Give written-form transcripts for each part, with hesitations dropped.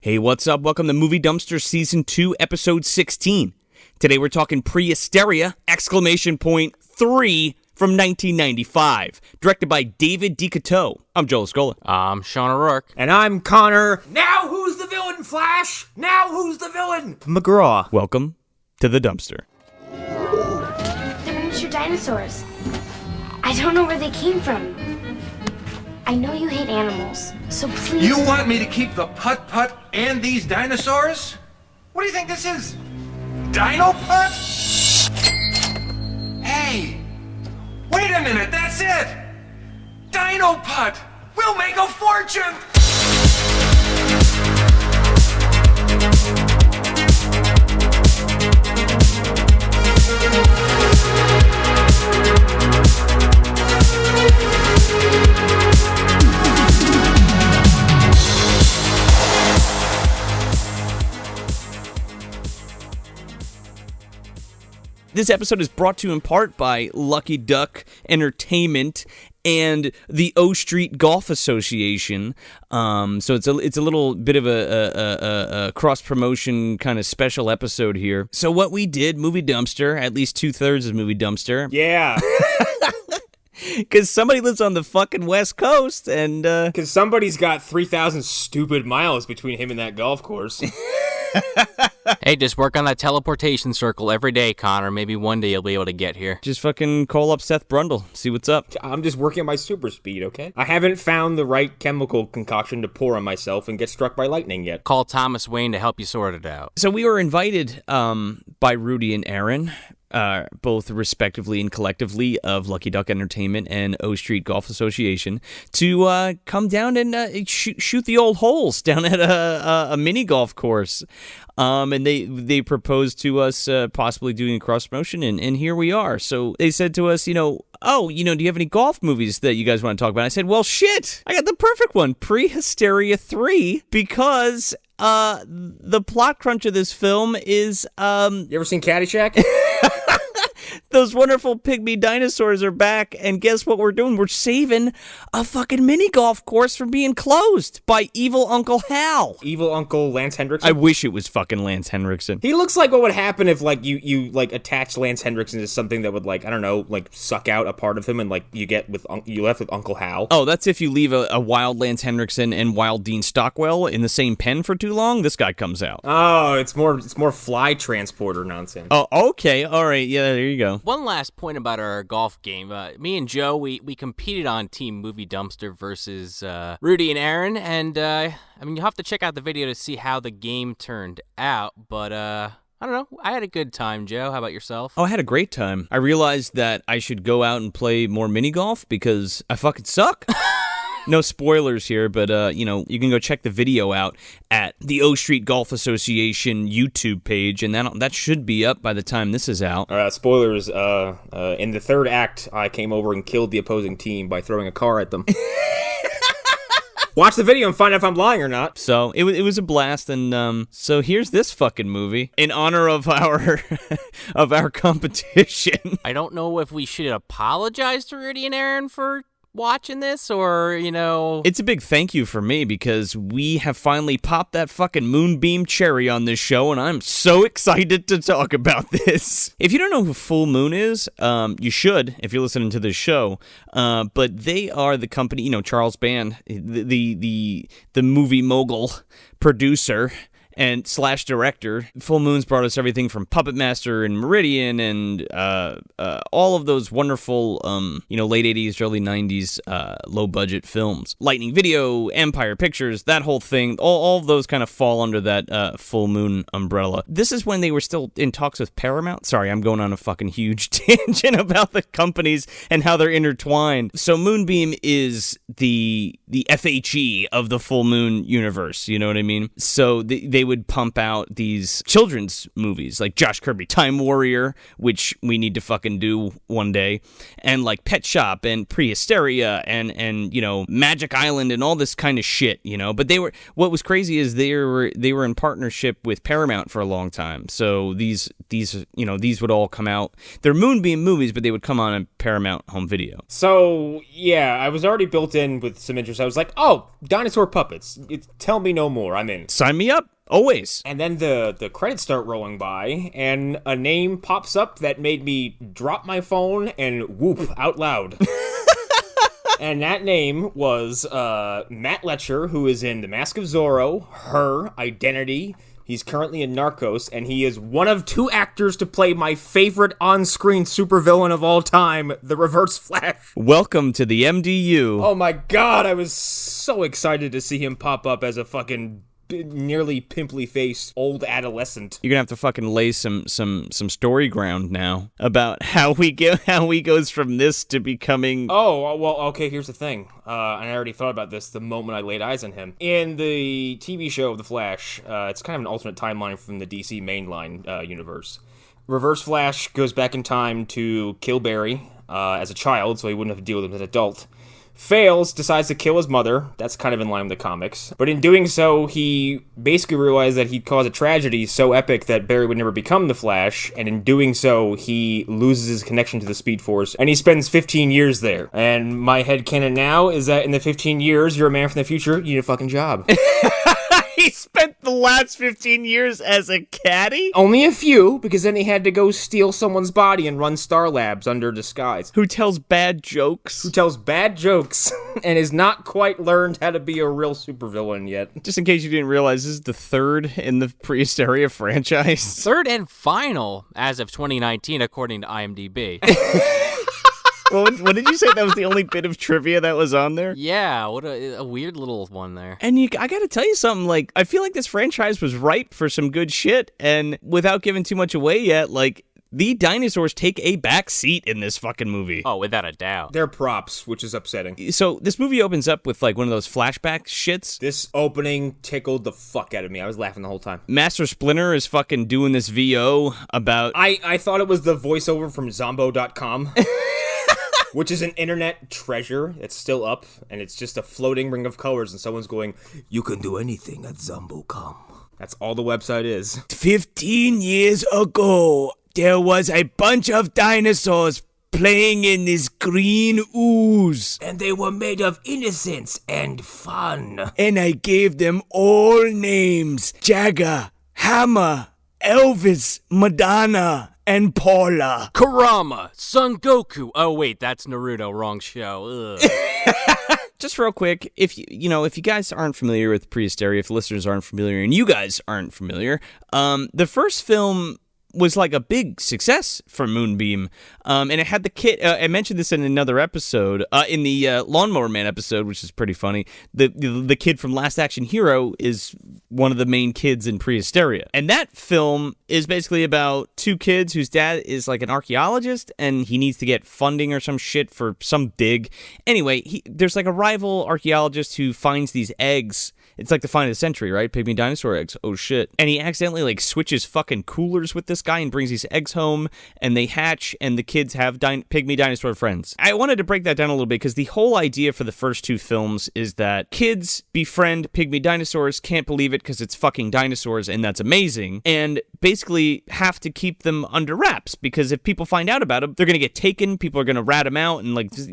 Hey, what's up? Welcome to Movie Dumpster Season 2, Episode 16. Today we're talking Prehysteria, ! 3 from 1995, directed by David D. Coteau. I'm Joel Scola. I'm Sean O'Rourke. And I'm Connor. Now who's the villain, Flash? Now who's the villain? McGraw. Welcome to the dumpster. They're miniature dinosaurs. I don't know where they came from. I know you hate animals, so please... You want me to keep the putt-putt and these dinosaurs? What do you think this is? Dino putt? Hey! Wait a minute, that's it! Dino putt! We'll make a fortune! This episode is brought to you in part by Lucky Duck Entertainment and the O Street Golf Association. So it's a little bit of a cross-promotion kind of special episode here. So what we did, Movie Dumpster, at least 2/3 of Movie Dumpster. Yeah. Because somebody lives on the fucking West Coast, and... Because somebody's got 3,000 stupid miles between him and that golf course. Hey, just work on that teleportation circle every day, Connor. Maybe one day you'll be able to get here. Just fucking call up Seth Brundle, see what's up. I'm just working on my super speed, okay? I haven't found the right chemical concoction to pour on myself and get struck by lightning yet. Call Thomas Wayne to help you sort it out. So we were invited by Rudy and Aaron, both respectively and collectively of Lucky Duck Entertainment and O Street Golf Association, to come down and shoot the old holes down at a mini golf course. And they proposed to us possibly doing a cross promotion, and here we are. So they said to us, do you have any golf movies that you guys want to talk about? I said, well, shit, I got the perfect one, Prehysteria 3, because the plot crunch of this film is... You ever seen Caddyshack? Those wonderful pygmy dinosaurs are back, and guess what we're doing? We're saving a fucking mini golf course from being closed by evil Uncle Hal. Evil Uncle Lance Hendrickson? I wish it was fucking Lance Henriksen. He looks like what would happen if, you attach Lance Hendrickson to something that would, suck out a part of him, and, you left with Uncle Hal. Oh, that's if you leave a wild Lance Henriksen and wild Dean Stockwell in the same pen for too long, this guy comes out. Oh, it's more fly transporter nonsense. Oh, okay, all right, yeah, there you go. One last point about our golf game. Me and Joe, we competed on Team Movie Dumpster versus Rudy and Aaron, and you'll have to check out the video to see how the game turned out, but I don't know. I had a good time, Joe. How about yourself? Oh, I had a great time. I realized that I should go out and play more mini golf because I fucking suck. No spoilers here, but, you can go check the video out at the O Street Golf Association YouTube page, and that should be up by the time this is out. Spoilers, in the third act, I came over and killed the opposing team by throwing a car at them. Watch the video and find out if I'm lying or not. So, it was a blast, and, so here's this fucking movie in honor of our, of our competition. I don't know if we should apologize to Rudy and Aaron for watching this, or, It's a big thank you for me, because we have finally popped that fucking moonbeam cherry on this show, and I'm so excited to talk about this. If you don't know who Full Moon is, you should, if you're listening to this show, but they are the company, Charles Band, the movie mogul producer and / director. Full Moon's brought us everything from Puppet Master and Meridian and all of those wonderful, late 80s, early 90s low-budget films. Lightning Video, Empire Pictures, that whole thing, all of those kind of fall under that Full Moon umbrella. This is when they were still in talks with Paramount. Sorry, I'm going on a fucking huge tangent about the companies and how they're intertwined. So Moonbeam is the FHE of the Full Moon universe, you know what I mean? So they they would pump out these children's movies, like Josh Kirby Time Warrior, which we need to fucking do one day, and like Pet Shop and Prehysteria and you know, Magic Island and all this kind of shit, you know. But what was crazy is they were in partnership with Paramount for a long time. So these would all come out. They're Moonbeam movies, but they would come on a Paramount home video. So, yeah, I was already built in with some interest. I was like, oh, dinosaur puppets. Tell me no more. I'm in. Sign me up. Always. And then the credits start rolling by, and a name pops up that made me drop my phone and whoop out loud. And that name was Matt Letcher, who is in The Mask of Zorro, Her, Identity. He's currently in Narcos, and he is one of 2 actors to play my favorite on-screen supervillain of all time, the Reverse-Flash. Welcome to the MDU. Oh my god, I was so excited to see him pop up as a fucking nearly pimply-faced old adolescent. You're gonna have to fucking lay some story ground now about how he goes from this to becoming. Oh well, okay. Here's the thing, and I already thought about this the moment I laid eyes on him in the TV show The Flash. It's kind of an alternate timeline from the DC mainline universe. Reverse-Flash goes back in time to kill Barry as a child, so he wouldn't have to deal with him as an adult. Fails, decides to kill his mother. That's kind of in line with the comics. But in doing so, he basically realized that he'd caused a tragedy so epic that Barry would never become the Flash, and in doing so, he loses his connection to the Speed Force, and he spends 15 years there. And my headcanon now is that in the 15 years, you're a man from the future, you need a fucking job. He spent the last 15 years as a caddy? Only a few, because then he had to go steal someone's body and run Star Labs under disguise. Who tells bad jokes? And has not quite learned how to be a real supervillain yet. Just in case you didn't realize, this is the 3rd in the Prehysteria franchise. 3rd and final as of 2019, according to IMDb. Well, what did you say? That was the only bit of trivia that was on there? Yeah, what a weird little one there. And I gotta tell you something, like, I feel like this franchise was ripe for some good shit, and without giving too much away yet, like, the dinosaurs take a back seat in this fucking movie. Oh, without a doubt. They're props, which is upsetting. So this movie opens up with like one of those flashback shits. This opening tickled the fuck out of me. I was laughing the whole time. Master Splinter is fucking doing this VO about... I thought it was the voiceover from Zombo.com. Which is an internet treasure. It's still up, and it's just a floating ring of colors, and someone's going, "You can do anything at Zombo.com." That's all the website is. 15 years ago, there was a bunch of dinosaurs playing in this green ooze. And they were made of innocence and fun. And I gave them all names. Jagger, Hammer, Elvis, Madonna, and Paula. Kurama, Son Goku. Oh wait, that's Naruto. Wrong show. Just real quick, if you guys aren't familiar with Prehysteria, if listeners aren't familiar, and you guys aren't familiar, the first film was like a big success for Moonbeam, and it had the kid. I mentioned this in another episode, in the Lawnmower Man episode, which is pretty funny. The kid from Last Action Hero is one of the main kids in Prehysteria, and that film is basically about 2 kids whose dad is like an archaeologist, and he needs to get funding or some shit for some dig. Anyway, there's like a rival archaeologist who finds these eggs. It's like the find of the century, right? Pygmy dinosaur eggs. Oh, shit. And he accidentally, like, switches fucking coolers with this guy and brings these eggs home, and they hatch, and the kids have pygmy dinosaur friends. I wanted to break that down a little bit, because the whole idea for the first 2 films is that kids befriend pygmy dinosaurs, can't believe it because it's fucking dinosaurs, and that's amazing, and basically have to keep them under wraps, because if people find out about them, they're going to get taken, people are going to rat them out, and, like, they're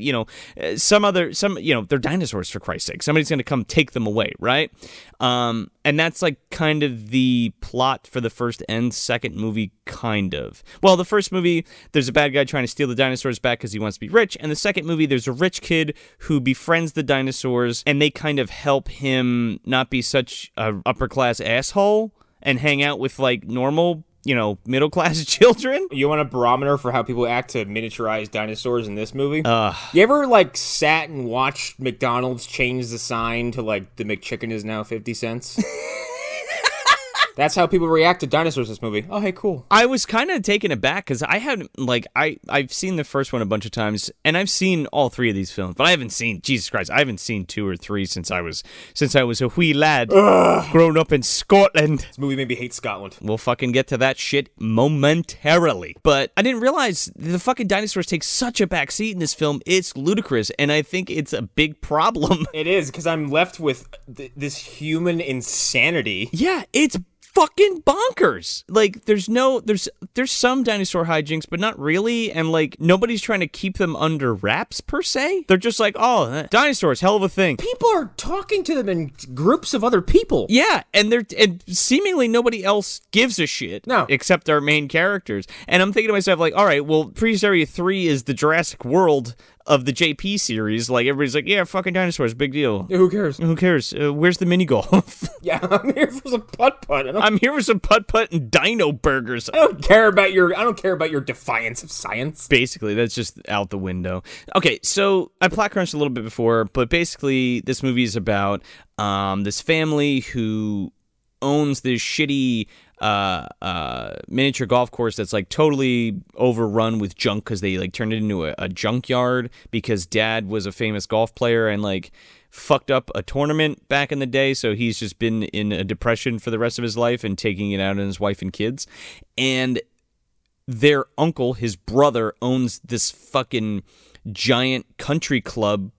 dinosaurs, for Christ's sake. Somebody's going to come take them away, right? And that's like kind of the plot for the first and second movie, kind of. Well, the first movie, there's a bad guy trying to steal the dinosaurs back because he wants to be rich, and the second movie, there's a rich kid who befriends the dinosaurs, and they kind of help him not be such a upper-class asshole and hang out with, like, normal, middle-class children. You want a barometer for how people act to miniaturize dinosaurs in this movie? You ever, like, sat and watched McDonald's change the sign to, like, the McChicken is now 50 cents? That's how people react to dinosaurs in this movie. Oh, hey, cool. I was kind of taken aback because I hadn't, like, I've seen the first one a bunch of times, and I've seen all three of these films, but I haven't seen, Jesus Christ, I haven't seen 2 or 3 since I was a wee lad grown up in Scotland. This movie made me hate Scotland. We'll fucking get to that shit momentarily. But I didn't realize the fucking dinosaurs take such a backseat in this film. It's ludicrous, and I think it's a big problem. It is, because I'm left with this human insanity. Yeah, it's fucking bonkers. Like, there's some dinosaur hijinks, but not really, and like nobody's trying to keep them under wraps per se. They're just like, oh, dinosaurs, hell of a thing. People are talking to them in groups of other people. Yeah, and seemingly nobody else gives a shit. No. Except our main characters. And I'm thinking to myself, like, all right, well, Prehysteria 3 is the Jurassic World of the JP series. Like, everybody's like, yeah, fucking dinosaurs, big deal. Yeah, who cares? Who cares? Where's the mini golf? Yeah, I'm here for some putt-putt. I'm here for some putt-putt and Dino Burgers. I don't care about your defiance of science. Basically, that's just out the window. Okay, so I plot crunched a little bit before, but basically this movie is about this family who owns this shitty miniature golf course that's like totally overrun with junk because they like turned it into a junkyard because dad was a famous golf player and like fucked up a tournament back in the day, so he's just been in a depression for the rest of his life and taking it out on his wife and kids. And their uncle, his brother, owns this fucking giant country club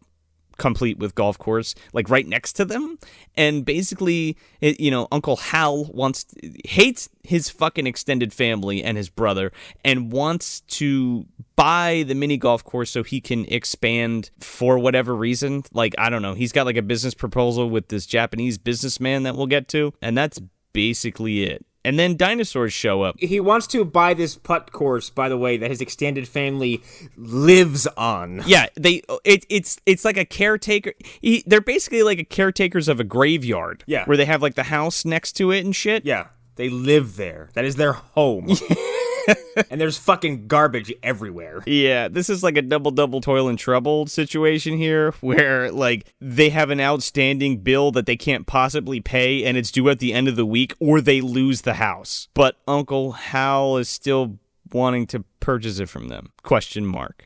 complete with golf course, like right next to them. And basically, Uncle Hal hates his fucking extended family and his brother and wants to buy the mini golf course so he can expand for whatever reason. Like, I don't know. He's got like a business proposal with this Japanese businessman that we'll get to. And that's basically it. And then dinosaurs show up. He wants to buy this putt course, by the way, that his extended family lives on. Yeah, it's like a caretaker. They're basically like a caretakers of a graveyard. Yeah. Where they have like the house next to it and shit. Yeah, they live there. That is their home. And there's fucking garbage everywhere. Yeah, this is like a double toil and trouble situation here where like they have an outstanding bill that they can't possibly pay and it's due at the end of the week or they lose the house. But Uncle Hal is still wanting to purchase it from them. ?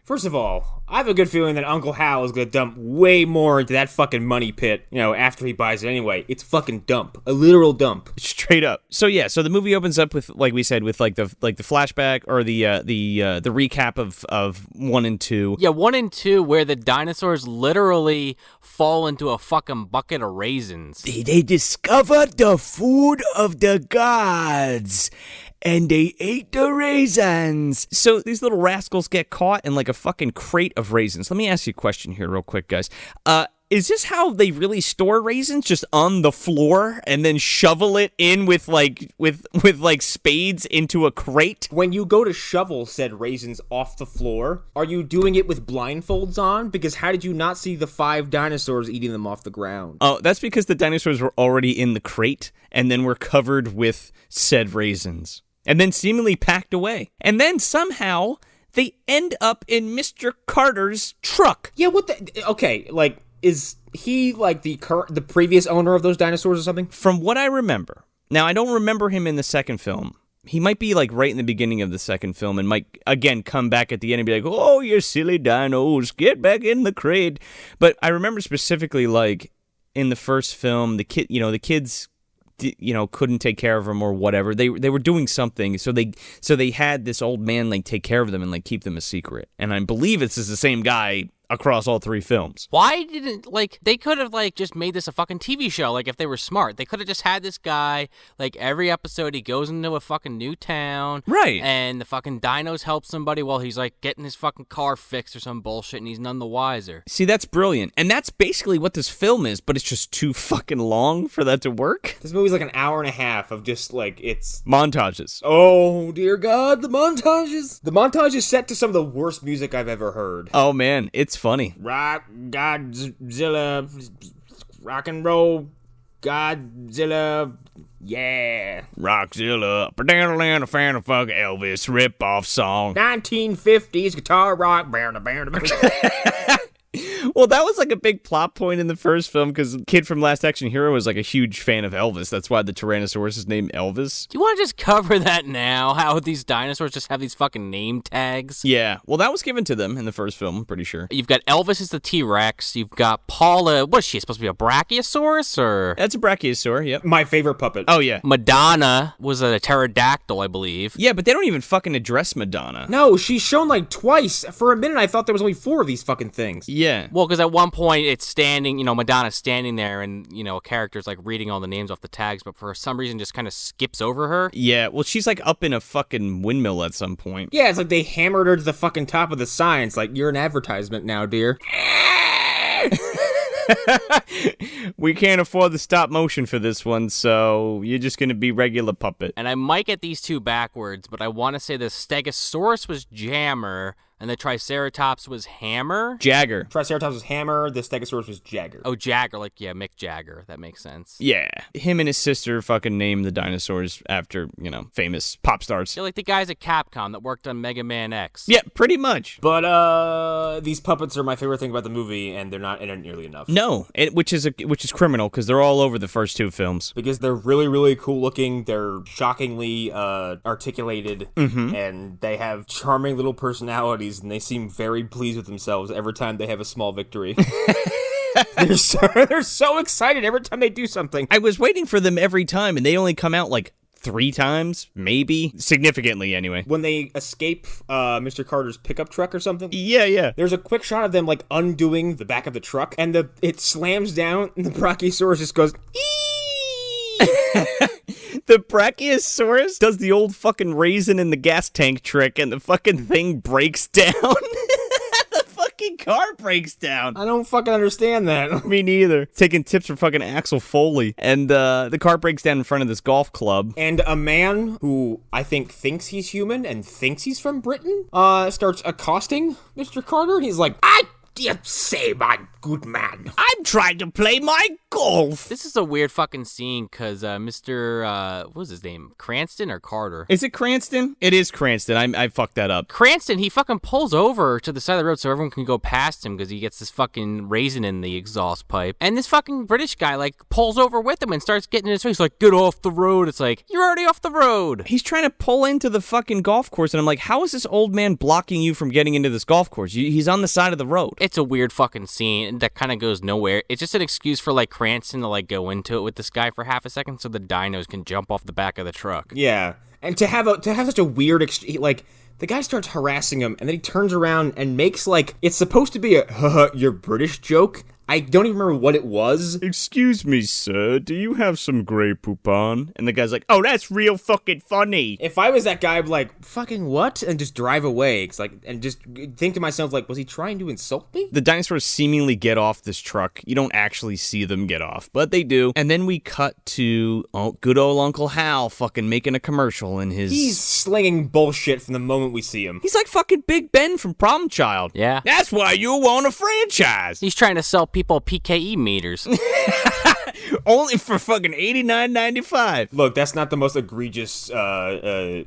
First of all, I have a good feeling that Uncle Hal is going to dump way more into that fucking money pit, after he buys it anyway. It's fucking dump. A literal dump. Straight up. So yeah, so the movie opens up with, like we said, with like the flashback or the recap of 1 and 2. Yeah, 1 and 2 where the dinosaurs literally fall into a fucking bucket of raisins. They discovered the food of the gods. And they ate the raisins. So these little rascals get caught in like a fucking crate of raisins. Let me ask you a question here real quick, guys. Is this how they really store raisins? Just on the floor and then shovel it in with spades into a crate? When you go to shovel said raisins off the floor, are you doing it with blindfolds on? Because how did you not see the 5 dinosaurs eating them off the ground? Oh, that's because the dinosaurs were already in the crate and then were covered with said raisins. And then seemingly packed away. And then somehow they end up in Mr. Carter's truck. Yeah, what the... Okay, like, is he like the previous owner of those dinosaurs or something? From what I remember. Now, I don't remember him in the second film. He might be like right in the beginning of the second film and might, again, come back at the end and be like, oh, you silly dinos, get back in the crate. But I remember specifically, like, in the first film, the kids... couldn't take care of them or whatever. They were doing something, so they had this old man like take care of them and like keep them a secret. And I believe this is the same guy across all 3 films. Why didn't, they could have, just made this a fucking TV show, if they were smart. They could have just had this guy, every episode he goes into a fucking new town. Right. And the fucking dinos help somebody while he's, getting his fucking car fixed or some bullshit, and he's none the wiser. See, that's brilliant. And that's basically what this film is, but it's just too fucking long for that to work. This movie's an hour and a half of just, it's... montages. Oh, dear God, the montages. The montage is set to some of the worst music I've ever heard. Oh, man, it's funny. Rock, Godzilla, rock and roll, Godzilla, yeah. Rockzilla, down a fan of fuck Elvis rip-off song. 1950s guitar rock. Well, that was like a big plot point in the first film because Kid from Last Action Hero was like a huge fan of Elvis. That's why the Tyrannosaurus is named Elvis. Do you want to just cover that now? How these dinosaurs just have these fucking name tags? Yeah, well, that was given to them in the first film, I'm pretty sure. You've got Elvis as the T-Rex. You've got Paula. What is she supposed to be, a Brachiosaurus or? That's a Brachiosaur, yep. My favorite puppet. Oh, yeah. Madonna was a pterodactyl, I believe. Yeah, but they don't even fucking address Madonna. No, she's shown like twice. For a minute, I thought there was only 4 of these fucking things. Yeah. Well, because at one point it's standing, Madonna's standing there and, a character's like reading all the names off the tags, but for some reason just kind of skips over her. Yeah, well, she's like up in a fucking windmill at some point. Yeah, it's like they hammered her to the fucking top of the sign. It's like, you're an advertisement now, dear. We can't afford the stop motion for this one, so you're just going to be regular puppet. And I might get these two backwards, but I want to say the Stegosaurus was Jammer, and the Triceratops was Hammer? Jagger. Triceratops was Hammer, the Stegosaurus was Jagger. Oh, Jagger, Mick Jagger. That makes sense. Yeah. Him and his sister fucking named the dinosaurs after, famous pop stars. They're like the guys at Capcom that worked on Mega Man X. Yeah, pretty much. But, these puppets are my favorite thing about the movie, and they're not in it nearly enough. No, which is criminal, because they're all over the first 2 films. Because they're really, really cool looking, they're shockingly articulated, and they have charming little personalities, and they seem very pleased with themselves every time they have a small victory. They're so excited every time they do something. I was waiting for them every time, and they only come out like 3 times, maybe. Significantly, anyway. When they escape Mr. Carter's pickup truck or something. Yeah. There's a quick shot of them, like, undoing the back of the truck, and it slams down, and the Brachiosaurus just goes, eee! The Brachiosaurus does the old fucking raisin in the gas tank trick, and the fucking thing breaks down. The fucking car breaks down. I don't fucking understand that. Me neither. Taking tips from fucking Axel Foley. And the car breaks down in front of this golf club. And a man who I think thinks he's human and thinks he's from Britain starts accosting Mr. Carter. He's like, I dare say, my good man, I'm trying to play my golf. This is a weird fucking scene because Mr. What was his name? Cranston or Carter? Is it Cranston? It is Cranston. I fucked that up. Cranston, he fucking pulls over to the side of the road so everyone can go past him because he gets this fucking raisin in the exhaust pipe. And this fucking British guy, pulls over with him and starts getting in his face. He's like, get off the road. It's like, you're already off the road. He's trying to pull into the fucking golf course, and I'm like, how is this old man blocking you from getting into this golf course? He's on the side of the road. It's a weird fucking scene that kind of goes nowhere. It's just an excuse for, Cranston to, go into it with this guy for half a second so the dinos can jump off the back of the truck. Yeah. And to have such a weird the guy starts harassing him, and then he turns around and makes, it's supposed to be a, haha, you're British joke. I don't even remember what it was. Excuse me, sir, do you have some Grey Poupon? And the guy's like, oh, that's real fucking funny. If I was that guy, I'd be like, fucking what? And just drive away. And just think to myself, was he trying to insult me? The dinosaurs seemingly get off this truck. You don't actually see them get off, but they do. And then we cut to good old Uncle Hal fucking making a commercial in his... He's slinging bullshit from the moment we see him. He's like fucking Big Ben from Problem Child. Yeah. That's why you want a franchise. He's trying to sell people PKE meters. Only for fucking $89.95. Look, that's not the most egregious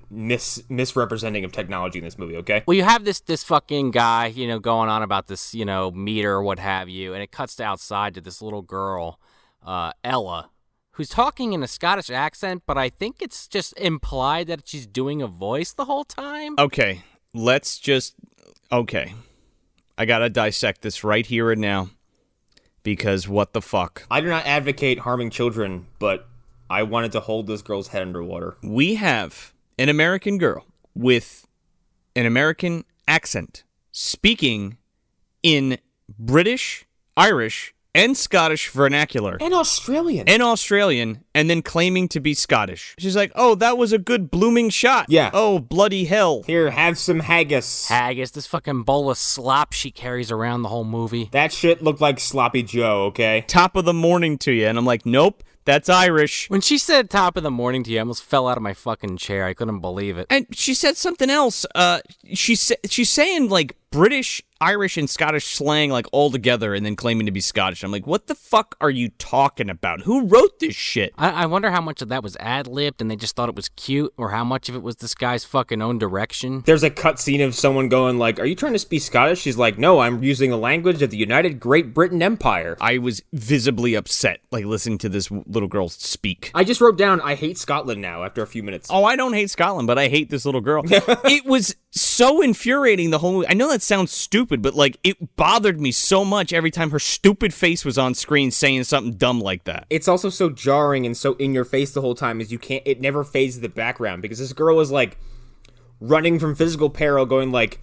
misrepresenting of technology in this movie, okay? Well, you have this fucking guy, going on about this, meter or what have you, and it cuts to outside to this little girl, Ella, who's talking in a Scottish accent, but I think it's just implied that she's doing a voice the whole time. Okay, okay. I gotta dissect this right here and now. Because what the fuck? I do not advocate harming children, but I wanted to hold this girl's head underwater. We have an American girl with an American accent speaking in British, Irish, and Scottish vernacular. And Australian. And then claiming to be Scottish. She's like, oh, that was a good blooming shot. Yeah. Oh, bloody hell. Here, have some haggis. Haggis, this fucking bowl of slop she carries around the whole movie. That shit looked like Sloppy Joe, okay? Top of the morning to you. And I'm like, nope. That's Irish. When she said top of the morning to you, I almost fell out of my fucking chair. I couldn't believe it. And she said something else. She's saying, British, Irish, and Scottish slang like all together and then claiming to be Scottish. I'm like, what the fuck are you talking about? Who wrote this shit? I wonder how much of that was ad-libbed and they just thought it was cute, or how much of it was this guy's fucking own direction. There's a cutscene of someone going like, are you trying to speak Scottish? She's like, no, I'm using the language of the United Great Britain Empire. I was visibly upset, like, listening to this little girl speak. I just wrote down, I hate Scotland now after a few minutes. Oh, I don't hate Scotland, but I hate this little girl. It was so infuriating, the whole movie. I know that sounds stupid, but, like, it bothered me so much every time her stupid face was on screen saying something dumb like that. It's also so jarring and so in your face the whole time as it never fades to the background, because this girl was, like, running from physical peril going, like,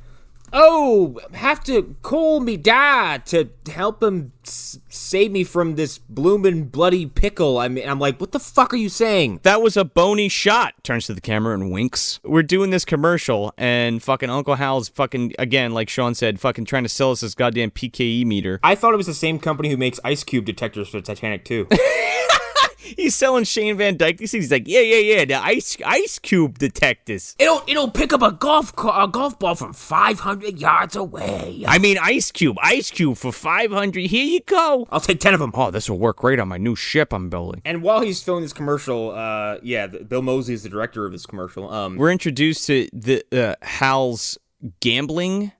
oh, have to call me dad to help him save me from this bloomin' bloody pickle. I mean, I'm like, what the fuck are you saying? That was a bony shot. Turns to the camera and winks. We're doing this commercial, and fucking Uncle Hal's fucking, again, like Sean said, fucking trying to sell us this goddamn PKE meter. I thought it was the same company who makes ice cube detectors for Titanic 2. He's selling Shane Van Dyke these things. He's like, yeah, the ice cube detectors. It'll pick up a golf ball from 500 yards away. I mean, ice cube for 500. Here you go. I'll take 10 of them. Oh, this will work great on my new ship I'm building. And while he's filming this commercial, Bill Moseley is the director of this commercial. We're introduced to the Hal's gambling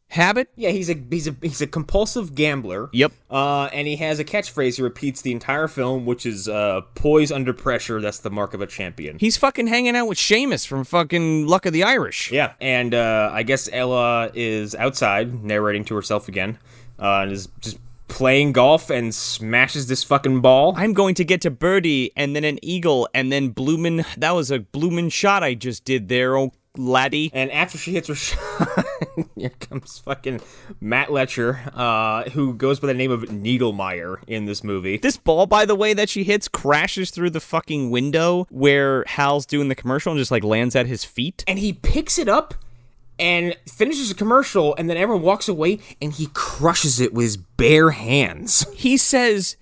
habit. Yeah, he's a compulsive gambler. Yep. And he has a catchphrase he repeats the entire film, which is poise under pressure. That's the mark of a champion. He's fucking hanging out with Seamus from fucking Luck of the Irish. Yeah, and I guess Ella is outside narrating to herself again, and is just playing golf and smashes this fucking ball. I'm going to get to birdie and then an eagle and then bloomin'. That was a bloomin' shot I just did there, oh laddie. And after she hits her shot, here comes fucking Matt Letcher, who goes by the name of Needlemeyer in this movie. This ball, by the way, that she hits crashes through the fucking window where Hal's doing the commercial and just like lands at his feet. And he picks it up and finishes the commercial, and then everyone walks away, and he crushes it with his bare hands. He says,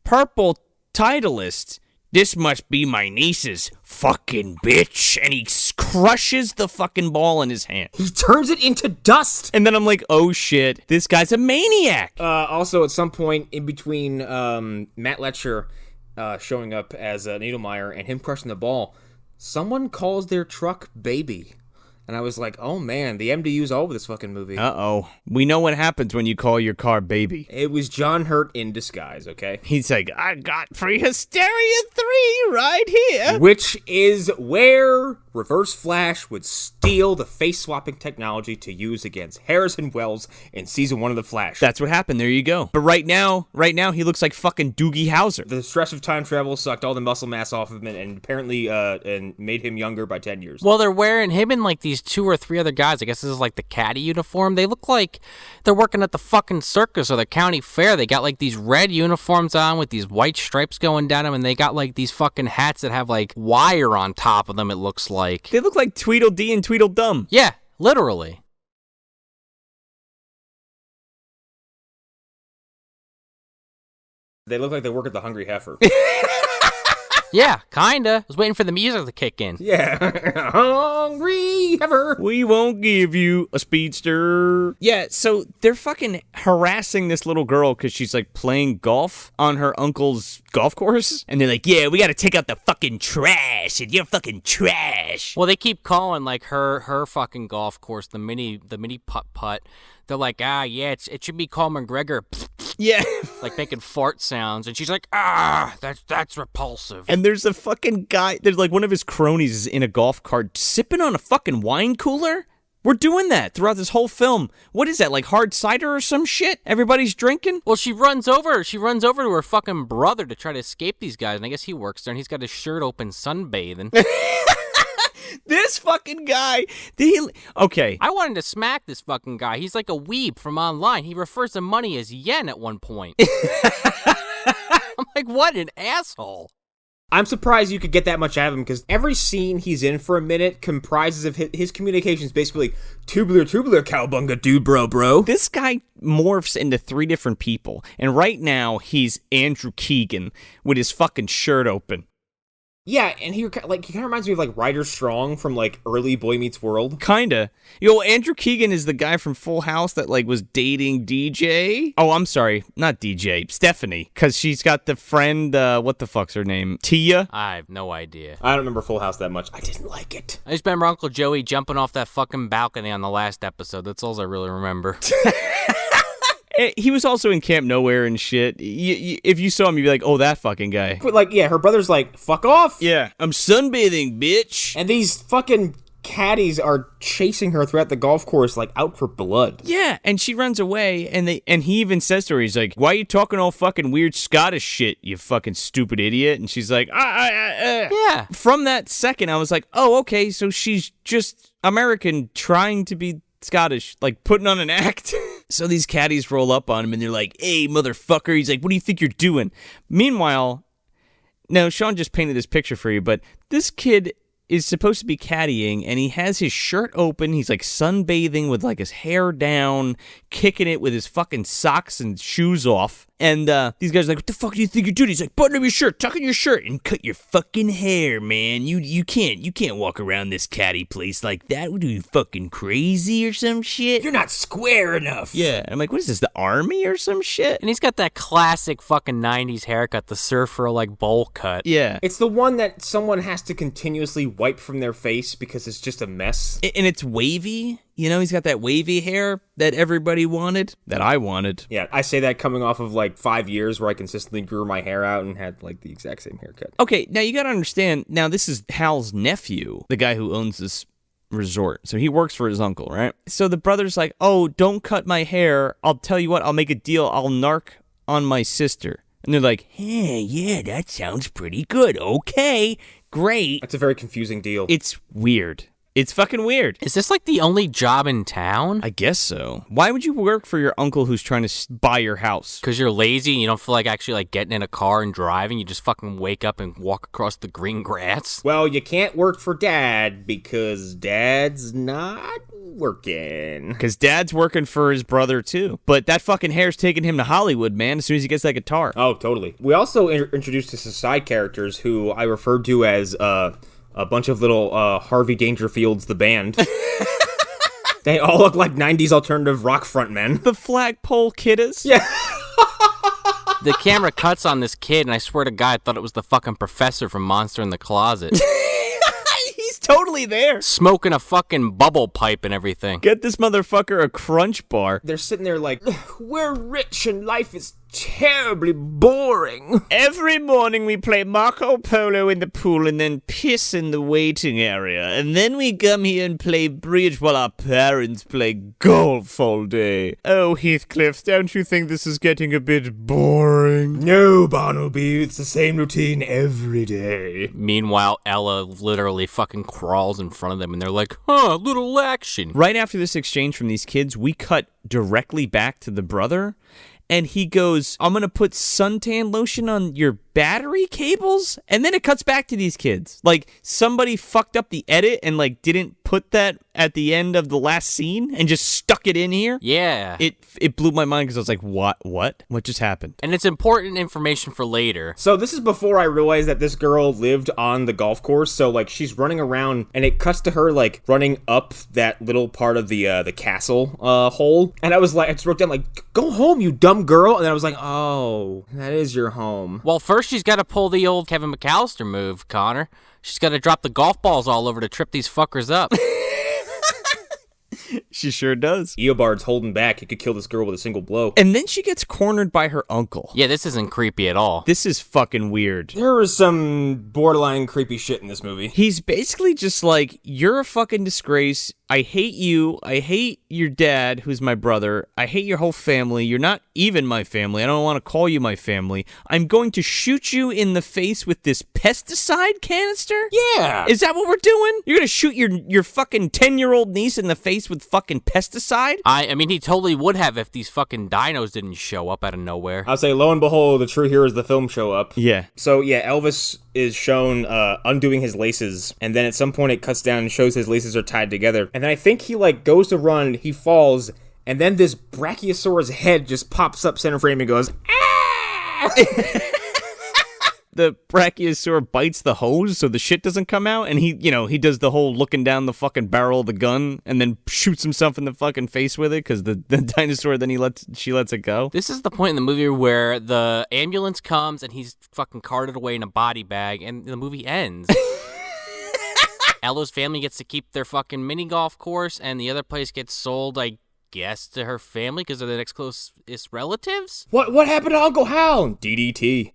"Purple Titleist, this must be my niece's fucking bitch," and he crushes the fucking ball in his hand. He turns it into dust. And then I'm like, oh shit, this guy's a maniac. Also, at some point in between Matt Letcher showing up as Needlemeyer and him crushing the ball, someone calls their truck Baby. And I was like, oh man, the MDU's all over this fucking movie. Uh-oh. We know what happens when you call your car Baby. It was John Hurt in disguise, okay? He's like, I got Prehysteria 3 right here. Which is where Reverse-Flash would steal the face-swapping technology to use against Harrison Wells in season 1 of The Flash. That's what happened. There you go. But right now, he looks like fucking Doogie Howser. The stress of time travel sucked all the muscle mass off of him and apparently and made him younger by 10 years. Well, they're wearing him and like these 2 or 3 other guys. I guess this is like the caddy uniform. They look like they're working at the fucking circus or the county fair. They got like these red uniforms on with these white stripes going down them, and they got like these fucking hats that have like wire on top of them, it looks like. They look like Tweedledee and Tweedledum. Yeah, literally. They look like they work at the Hungry Heifer. Yeah, kinda. I was waiting for the music to kick in. Yeah. Hungry Heifer. We won't give you a speedster. Yeah, so they're fucking harassing this little girl because she's like playing golf on her uncle's golf course. And they're like, yeah, we gotta take out the fucking trash, and you're fucking trash. Well, they keep calling like her fucking golf course the mini putt. They're like, yeah, it should be called McGregor. Yeah. Like making fart sounds. And she's like, that's repulsive. And there's a fucking guy, there's like one of his cronies is in a golf cart sipping on a fucking wine cooler. We're doing that throughout this whole film. What is that, like hard cider or some shit? Everybody's drinking? Well, she runs over to her fucking brother to try to escape these guys. And I guess he works there and he's got his shirt open sunbathing. This fucking guy, okay. I wanted to smack this fucking guy. He's like a weeb from online. He refers to money as yen at one point. I'm like, what an asshole. I'm surprised you could get that much out of him, because every scene he's in for a minute comprises of his communications basically tubular, cowbunga, dude, bro. This guy morphs into 3 different people, and right now he's Andrew Keegan with his fucking shirt open. Yeah, and he kind of reminds me of like Ryder Strong from like early Boy Meets World. Kinda. Andrew Keegan is the guy from Full House that like was dating DJ. Oh, I'm sorry, not DJ, Stephanie, because she's got the friend. What the fuck's her name? Tia. I have no idea. I don't remember Full House that much. I didn't like it. I just remember Uncle Joey jumping off that fucking balcony on the last episode. That's all I really remember. He was also in Camp Nowhere and shit. If you saw him, you'd be like, oh, that fucking guy. But like, yeah, her brother's like, fuck off. Yeah, I'm sunbathing, bitch. And these fucking caddies are chasing her throughout the golf course, like out for blood. Yeah, and she runs away, and he even says to her, he's like, why are you talking all fucking weird Scottish shit, you fucking stupid idiot? And she's like, Yeah. From that second, I was like, oh, okay, so she's just American trying to be Scottish, like putting on an act. So these caddies roll up on him and they're like, hey, motherfucker. He's like, what do you think you're doing? Meanwhile, no, Sean just painted this picture for you, but this kid is supposed to be caddying and he has his shirt open. He's like sunbathing with like his hair down, kicking it with his fucking socks and shoes off. And these guys are like, what the fuck do you think you're doing? He's like, button up your shirt, tuck in your shirt, and cut your fucking hair, man. You can't walk around this caddy place like that. What are you, fucking crazy or some shit? You're not square enough. Yeah. I'm like, what is this, the army or some shit? And he's got that classic fucking 90s haircut, the surfer, like, bowl cut. Yeah. It's the one that someone has to continuously wipe from their face because it's just a mess. And it's wavy. He's got that wavy hair that everybody wanted, that I wanted. Yeah, I say that coming off of like 5 years where I consistently grew my hair out and had like the exact same haircut. Okay, now you gotta understand, now this is Hal's nephew, the guy who owns this resort. So he works for his uncle, right? So the brother's like, oh, don't cut my hair. I'll tell you what, I'll make a deal. I'll narc on my sister. And they're like, hey, yeah, that sounds pretty good. Okay, great. That's a very confusing deal. It's weird. It's fucking weird. Is this like the only job in town? I guess so. Why would you work for your uncle who's trying to buy your house? Because you're lazy and you don't feel like actually like getting in a car and driving. You just fucking wake up and walk across the green grass. Well, you can't work for Dad because Dad's not working. Because Dad's working for his brother too. But that fucking hair's taking him to Hollywood, man, as soon as he gets that guitar. Oh, totally. We also introduced us to side characters who I referred to as, a bunch of little Harvey Dangerfields, the band. They all look like 90s alternative rock frontmen. The Flagpole Kiddas? Yeah. The camera cuts on this kid, and I swear to God, I thought it was the fucking professor from Monster in the Closet. He's totally there. Smoking a fucking bubble pipe and everything. Get this motherfucker a Crunch Bar. They're sitting there like, we're rich and life is terribly boring. Every morning we play Marco Polo in the pool and then piss in the waiting area. And then we come here and play bridge while our parents play golf all day. Oh, Heathcliff, don't you think this is getting a bit boring? No, Barnaby, it's the same routine every day. Meanwhile, Ella literally fucking crawls in front of them and they're like, huh, little action. Right after this exchange from these kids, we cut directly back to the brother. And he goes, I'm going to put suntan lotion on your battery cables? And then it cuts back to these kids. Like, somebody fucked up the edit and, like, didn't put that at the end of the last scene and just stuck it in here. Yeah. It blew my mind because I was like, what? What just happened? And it's important information for later. So this is before I realized that this girl lived on the golf course. So, like, she's running around and it cuts to her, like, running up that little part of the castle hole. And I was like, I just wrote down, like, go home, you dumb girl. And then I was like, oh, that is your home. Well, first she's got to pull the old Kevin McAllister move, Connor. She's got to drop the golf balls all over to trip these fuckers up. She sure does. Eobard's holding back. He could kill this girl with a single blow. And then she gets cornered by her uncle. Yeah, this isn't creepy at all. This is fucking weird. There was some borderline creepy shit in this movie. He's basically just like, you're a fucking disgrace. I hate you. I hate your dad, who's my brother. I hate your whole family. You're not even my family. I don't want to call you my family. I'm going to shoot you in the face with this pesticide canister? Yeah. Is that what we're doing? You're going to shoot your fucking 10-year-old niece in the face with fucking pesticide? I mean, he totally would have if these fucking dinos didn't show up out of nowhere. I'll say, lo and behold, the true heroes of the film show up. Yeah. So, yeah, Elvis is shown undoing his laces, and then at some point it cuts down and shows his laces are tied together. And then I think he, like, goes to run, he falls, and then this Brachiosaurus head just pops up center frame and goes, ah! the brachiosaur bites the hose so the shit doesn't come out, and he does the whole looking down the fucking barrel of the gun and then shoots himself in the fucking face with it because the dinosaur then she lets it go. This is the point in the movie where the ambulance comes and he's fucking carted away in a body bag, and the movie ends. Ella's family gets to keep their fucking mini golf course, and the other place gets sold, I guess, to her family because they're the next closest relatives. What happened to Uncle Hal? DDT.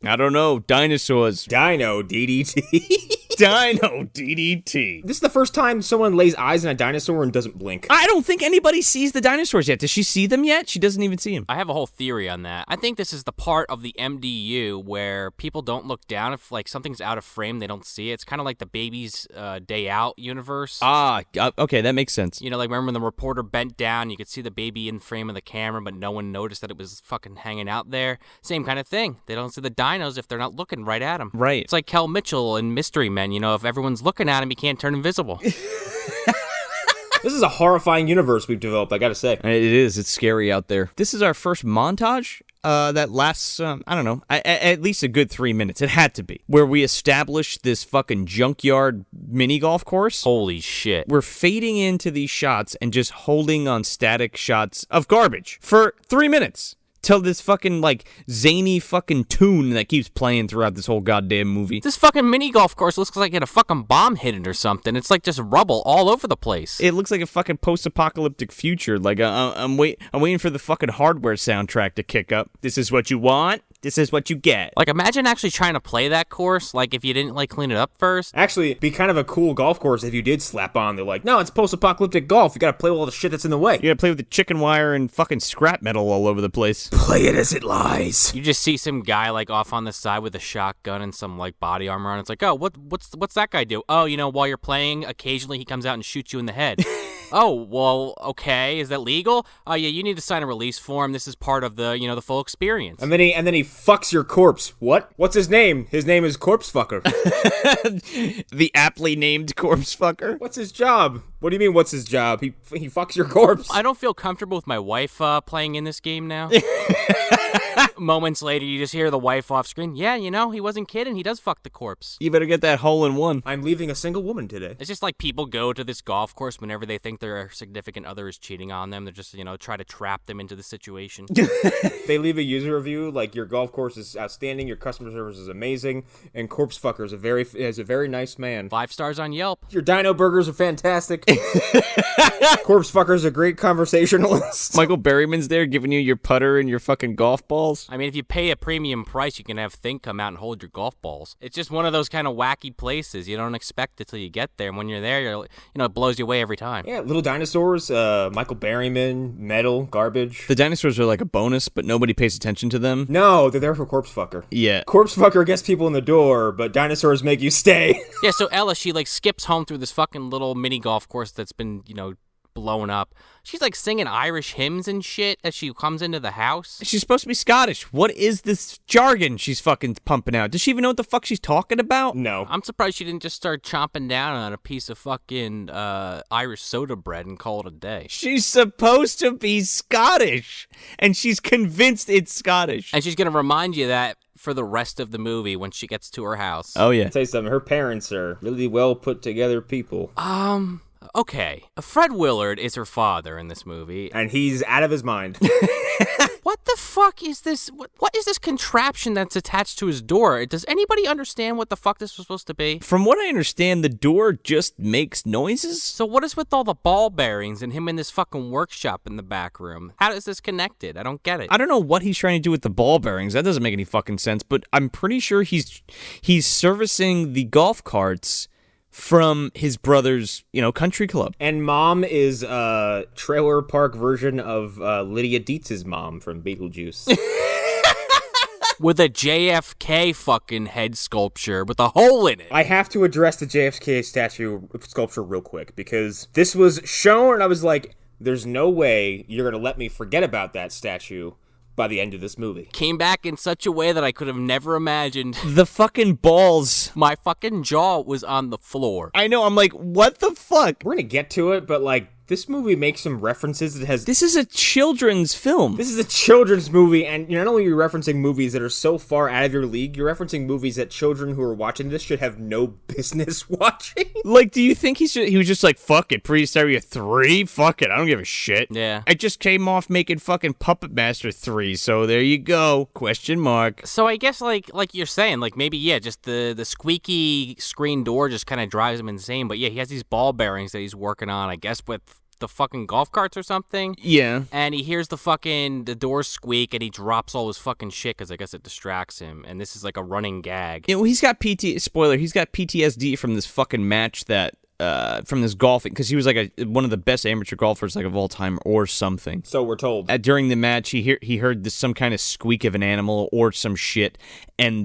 I don't know. Dinosaurs. Dino DDT. Dino DDT. This is the first time someone lays eyes on a dinosaur and doesn't blink. I don't think anybody sees the dinosaurs yet. Does she see them yet? She doesn't even see them. I have a whole theory on that. I think this is the part of the MDU where people don't look down. If like something's out of frame, they don't see it. It's kind of like the Baby's Day Out universe. Okay, that makes sense. You know, like remember when the reporter bent down, you could see the baby in frame of the camera, but no one noticed that it was fucking hanging out there. Same kind of thing. They don't see the dinos if they're not looking right at them. Right. It's like Kel Mitchell in Mystery Men. You know, if everyone's looking at him, he can't turn invisible. This is a horrifying universe we've developed, I gotta say. It is. It's scary out there. This is our first montage that lasts, I don't know, at least a good 3 minutes. It had to be. Where we establish this fucking junkyard mini golf course. Holy shit. We're fading into these shots and just holding on static shots of garbage for 3 minutes. Till this fucking, like, zany fucking tune that keeps playing throughout this whole goddamn movie. This fucking mini golf course looks like it had a fucking bomb hit it or something. It's like just rubble all over the place. It looks like a fucking post-apocalyptic future. Like, I'm waiting for the fucking Hardware soundtrack to kick up. This is what you want. This is what you get. Like, imagine actually trying to play that course, like, if you didn't, like, clean it up first. Actually, it'd be kind of a cool golf course if you did slap on. They're like, no, it's post-apocalyptic golf. You gotta play with all the shit that's in the way. You gotta play with the chicken wire and fucking scrap metal all over the place. Play it as it lies. You just see some guy, like, off on the side with a shotgun and some, like, body armor on. It's like, oh, what's that guy do? Oh, you know, while you're playing, occasionally he comes out and shoots you in the head. Oh, well, okay. Is that legal? Oh, yeah, you need to sign a release form. This is part of the, you know, the full experience. And then he fucks your corpse. What? What's his name? His name is Corpse Fucker. The aptly named Corpse Fucker. What's his job? What do you mean, what's his job? He fucks your corpse. I don't feel comfortable with my wife playing in this game now. Moments later, you just hear the wife off screen. Yeah, you know, he wasn't kidding. He does fuck the corpse. You better get that hole in one. I'm leaving a single woman today. It's just like people go to this golf course whenever they think their significant other is cheating on them. They're just, you know, try to trap them into the situation. They leave a user review like, your golf course is outstanding, your customer service is amazing, and Corpse Fucker is a very nice man. 5 stars on Yelp. Your Dino Burgers are fantastic. Corpse Fucker's a great conversationalist. Michael Berryman's there giving you your putter and your fucking golf balls. I mean, if you pay a premium price, you can have Think come out and hold your golf balls. It's just one of those kind of wacky places. You don't expect it till you get there. And when you're there, it blows you away every time. Yeah, little dinosaurs, Michael Berryman, metal, garbage. The dinosaurs are like a bonus, but nobody pays attention to them. No, they're there for Corpse Fucker. Yeah. Corpse Fucker gets people in the door, but dinosaurs make you stay. Yeah, so Ella, she like skips home through this fucking little mini golf course that's been, blown up. She's like singing Irish hymns and shit as she comes into the house. She's supposed to be Scottish. What is this jargon she's fucking pumping out? Does she even know what the fuck she's talking about? No. I'm surprised she didn't just start chomping down on a piece of fucking Irish soda bread and call it a day. She's supposed to be Scottish, and she's convinced it's Scottish. And she's gonna remind you that for the rest of the movie when she gets to her house. Oh, yeah. I'll tell you something, her parents are really well put together people. Okay. Fred Willard is her father in this movie. And he's out of his mind. What the fuck is this? What is this contraption that's attached to his door? Does anybody understand what the fuck this was supposed to be? From what I understand, the door just makes noises. So what is with all the ball bearings and him in this fucking workshop in the back room? How is this connected? I don't get it. I don't know what he's trying to do with the ball bearings. That doesn't make any fucking sense, but I'm pretty sure he's servicing the golf carts from his brother's, country club. And mom is a trailer park version of Lydia Dietz's mom from Beetlejuice. With a JFK fucking head sculpture with a hole in it. I have to address the JFK sculpture real quick, because this was shown and I was like, there's no way you're going to let me forget about that statue by the end of this movie. Came back in such a way that I could have never imagined. The fucking balls. My fucking jaw was on the floor. I know, I'm like, what the fuck? We're going to get to it, but This movie makes some references. This is a children's film. This is a children's movie, and not only are you referencing movies that are so far out of your league, you're referencing movies that children who are watching this should have no business watching. Like, do you think he was just like, fuck it, Prehysteria 3? Fuck it, I don't give a shit. Yeah. I just came off making fucking Puppet Master 3, so there you go. Question mark. So I guess, like you're saying, like, maybe, yeah, just the squeaky screen door just kind of drives him insane. But, yeah, he has these ball bearings that he's working on, I guess, with the fucking golf carts or something. Yeah. And he hears the door squeak, and he drops all his fucking shit because I guess it distracts him. And this is like a running gag. You know, he's got PTSD from this fucking match that from this golfing, because he was like one of the best amateur golfers like of all time or something. So we're told. During the match, he heard some kind of squeak of an animal or some shit and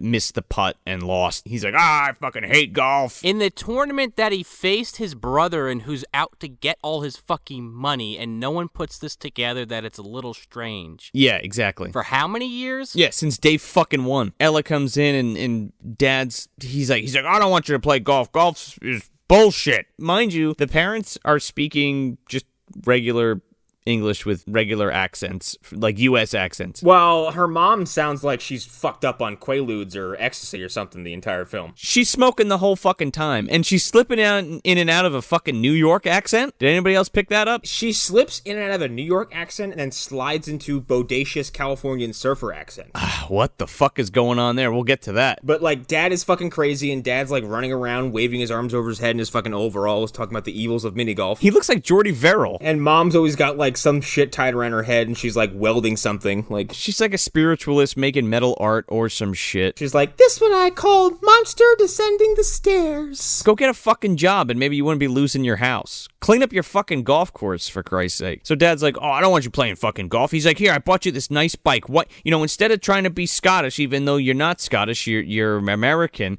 missed the putt and lost. He's like, I fucking hate golf. In the tournament that he faced his brother and who's out to get all his fucking money, and no one puts this together that it's a little strange. Yeah, exactly. For how many years? Yeah, since day fucking one. Ella comes in and Dad's, he's like, I don't want you to play golf. Golf is bullshit. Mind you, the parents are speaking just regular English with regular accents, like U.S. accents. Well, her mom sounds like she's fucked up on Quaaludes or ecstasy or something the entire film. She's smoking the whole fucking time, and she's slipping out in and out of a fucking New York accent. Did anybody else pick that up? She slips in and out of a New York accent and then slides into bodacious Californian surfer accent. What the fuck is going on there? We'll get to that. But, like, Dad is fucking crazy, and Dad's, like, running around, waving his arms over his head in his fucking overalls, talking about the evils of mini-golf. He looks like Jordy Verrill. And Mom's always got, like, some shit tied around her head, and she's, like, welding something. Like, she's like a spiritualist making metal art or some shit. She's like, this one I called Monster Descending the Stairs. Go get a fucking job, and maybe you wouldn't be losing your house. Clean up your fucking golf course, for Christ's sake. So Dad's like, I don't want you playing fucking golf. He's like, here, I bought you this nice bike. What? You know, instead of trying to be Scottish, even though you're not Scottish, you're American,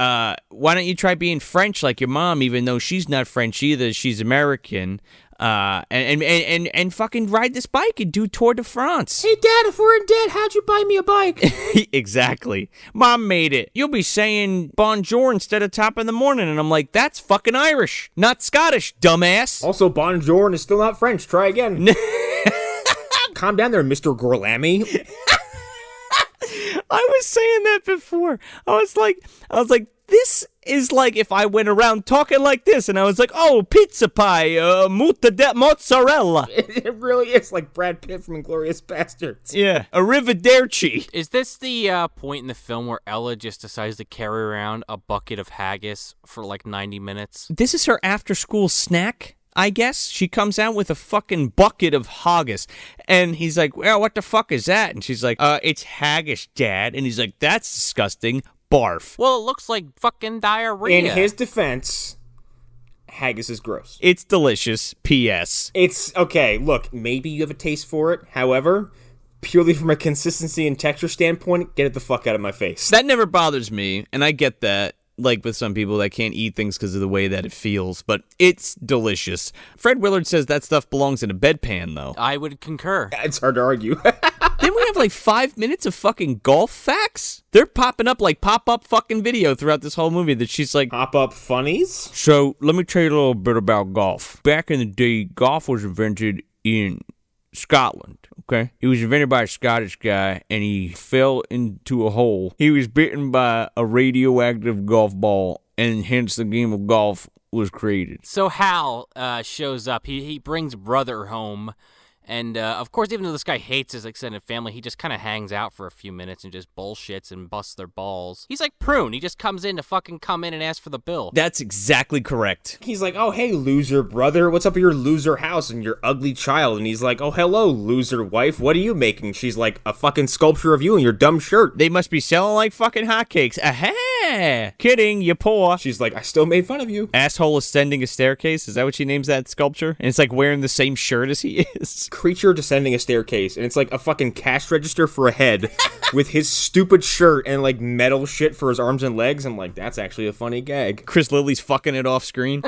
why don't you try being French like your mom, even though she's not French either, she's American, and fucking ride this bike and do Tour de France. Hey, Dad, if we're in debt, how'd you buy me a bike? Exactly. Mom made it. You'll be saying bonjour instead of top in the morning. And I'm like, that's fucking Irish, not Scottish, dumbass. Also, bonjour is still not French. Try again. Calm down there, Mr. Gorlami. I was saying that before. I was like, this is like if I went around talking like this and I was like, oh, pizza pie, mozzarella. It really is like Brad Pitt from Inglourious Bastards. Yeah, arrivederci. Is this the point in the film where Ella just decides to carry around a bucket of haggis for like 90 minutes? This is her after-school snack, I guess. She comes out with a fucking bucket of haggis. And he's like, well, what the fuck is that? And she's like, it's haggis, Dad. And he's like, that's disgusting. Barf. Well, it looks like fucking diarrhea. In his defense, haggis is gross. It's delicious. P.S. It's, okay, look, maybe you have a taste for it. However, purely from a consistency and texture standpoint, get it the fuck out of my face. That never bothers me, and I get that. Like with some people that can't eat things because of the way that it feels, but it's delicious. Fred Willard says that stuff belongs in a bedpan, though. I would concur. It's hard to argue. Then we have like 5 minutes of fucking golf facts? They're popping up like pop-up fucking video throughout this whole movie that she's like... Pop-up funnies? So, let me tell you a little bit about golf. Back in the day, golf was invented in Scotland, okay? It was invented by a Scottish guy, and he fell into a hole. He was bitten by a radioactive golf ball, and hence the game of golf was created. So Hal shows up. He brings brother home. And, of course, even though this guy hates his extended family, he just kind of hangs out for a few minutes and just bullshits and busts their balls. He's like Prune. He just comes in to fucking come in and ask for the bill. That's exactly correct. He's like, oh, hey, loser brother. What's up with your loser house and your ugly child? And he's like, oh, hello, loser wife. What are you making? She's like, a fucking sculpture of you in your dumb shirt. They must be selling like fucking hotcakes. Aha! Kidding, you poor. She's like, I still made fun of you. Asshole ascending a staircase. Is that what she names that sculpture? And it's like wearing the same shirt as he is. Creature descending a staircase, and it's like a fucking cash register for a head with his stupid shirt and like metal shit for his arms and legs. I'm like, that's actually a funny gag. Chris Lilly's fucking it off screen.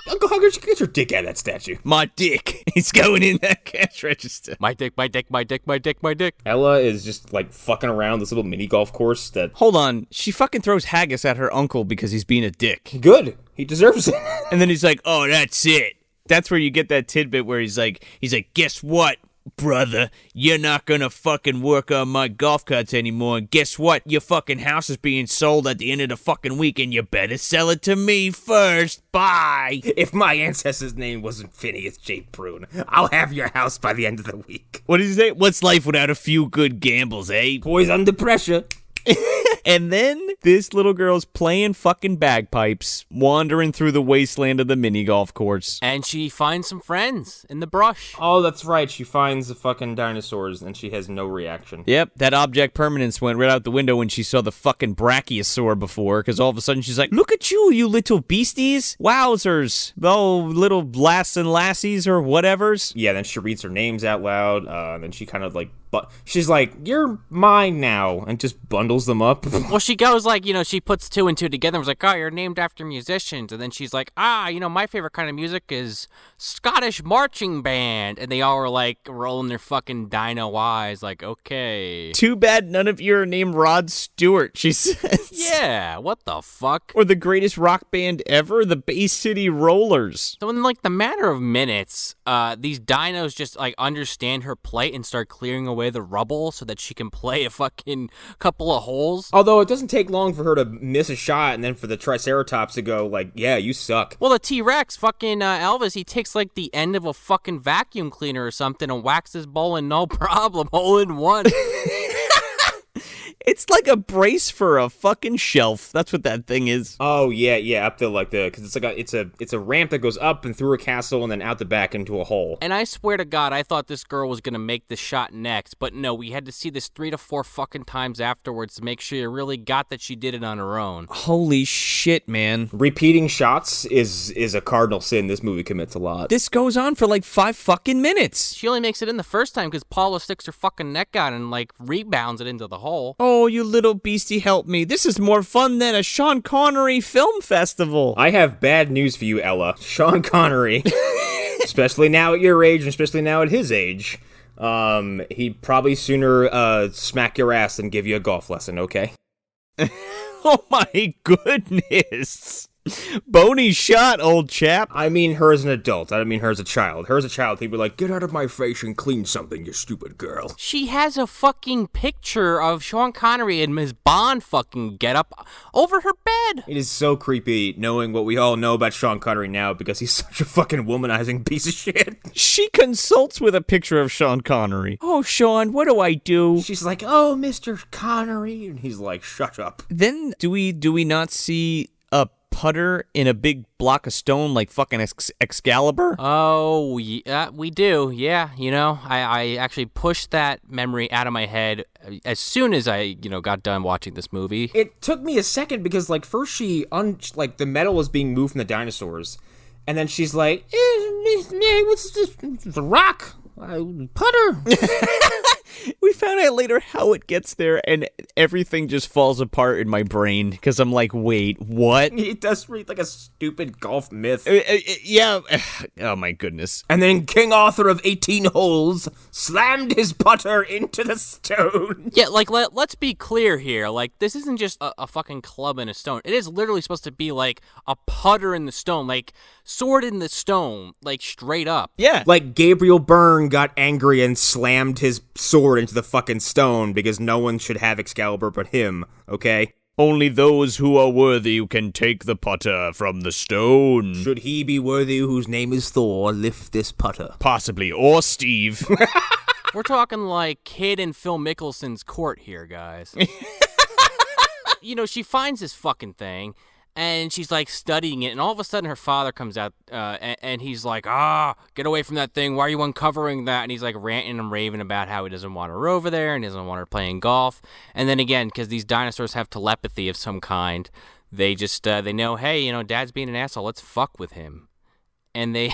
Uncle Hal, get your dick out of that statue. My dick. He's going in that cash register. My dick, my dick, my dick, my dick, my dick. Ella is just like fucking around this little mini golf course that... Hold on. She fucking throws haggis at her uncle because he's being a dick. Good. He deserves it. And then he's like, oh, that's it. That's where you get that tidbit where he's like, guess what, brother? You're not gonna fucking work on my golf carts anymore. And guess what? Your fucking house is being sold at the end of the fucking week, and you better sell it to me first. Bye. If my ancestor's name wasn't Phineas J. Prune, I'll have your house by the end of the week. What did he say? What's life without a few good gambles, eh? Boys under pressure. And then this little girl's playing fucking bagpipes, wandering through the wasteland of the mini golf course. And she finds some friends in the brush. Oh, that's right. She finds the fucking dinosaurs, and she has no reaction. Yep, that object permanence went right out the window when she saw the fucking brachiosaur before, because all of a sudden she's like, look at you, you little beasties. Wowzers. Oh, little lass and lassies or whatevers. Yeah, then she reads her names out loud, and then she kind of like, but she's like, you're mine now, and just bundles them up. Well, she goes like, she puts two and two together and was like, oh, you're named after musicians. And then she's like, my favorite kind of music is Scottish marching band. And they all were like rolling their fucking dino eyes like, okay. Too bad none of you are named Rod Stewart, she says. Yeah, what the fuck? Or the greatest rock band ever, the Bay City Rollers. So in like the matter of minutes, these dinos just like understand her plight and start clearing away the rubble so that she can play a fucking couple of holes. Although it doesn't take long for her to miss a shot and then for the Triceratops to go like, yeah, you suck. Well, the T-Rex, fucking Elvis, he takes like the end of a fucking vacuum cleaner or something and whacks his bowl and no problem, hole in one. It's like a brace for a fucking shelf. That's what that thing is. Oh yeah, up the because it's like it's a ramp that goes up and through a castle and then out the back into a hole. And I swear to God, I thought this girl was gonna make the shot next, but no, we had to see this 3 to 4 fucking times afterwards to make sure you really got that she did it on her own. Holy shit, man! Repeating shots is a cardinal sin this movie commits a lot. This goes on for like 5 fucking minutes. She only makes it in the first time because Paula sticks her fucking neck out and like rebounds it into the hole. Oh, you little beastie, help me. This is more fun than a Sean Connery film festival. I have bad news for you, Ella. Sean Connery, especially now at your age and especially now at his age, he'd probably sooner smack your ass than give you a golf lesson, okay? Oh my goodness. Bony shot, old chap. I mean her as an adult. I don't mean her as a child. Her as a child, he'd be like, get out of my face and clean something, you stupid girl. She has a fucking picture of Sean Connery and Ms. Bond fucking getup over her bed. It is so creepy knowing what we all know about Sean Connery now because he's such a fucking womanizing piece of shit. She consults with a picture of Sean Connery. Oh, Sean, what do I do? She's like, oh, Mr. Connery. And he's like, shut up. Then do we not see a putter in a big block of stone like fucking Excalibur? Oh, yeah, we do. Yeah, I actually pushed that memory out of my head as soon as I, got done watching this movie. It took me a second because, like, first the metal was being moved from the dinosaurs, and then she's like, what's this? It's a rock. Putter. We found out later how it gets there, and everything just falls apart in my brain, because I'm like, wait, what? It does read like a stupid golf myth. Yeah. Oh, my goodness. And then King Arthur of 18 holes slammed his putter into the stone. Yeah, like, let's be clear here. Like, this isn't just a fucking club in a stone. It is literally supposed to be, like, a putter in the stone. Like, sword in the stone. Like, straight up. Yeah. Like, Gabriel Byrne got angry and slammed his sword into the fucking stone because no one should have Excalibur but him, okay? Only those who are worthy can take the putter from the stone. Should he be worthy whose name is Thor, lift this putter? Possibly. Or Steve. We're talking like Kid and Phil Mickelson's court here, guys. She finds this fucking thing, and she's like studying it, and all of a sudden her father comes out, and he's like, get away from that thing, why are you uncovering that? And he's like ranting and raving about how he doesn't want her over there, and he doesn't want her playing golf. And then again, because these dinosaurs have telepathy of some kind, they just, they know, hey, Dad's being an asshole, let's fuck with him. And they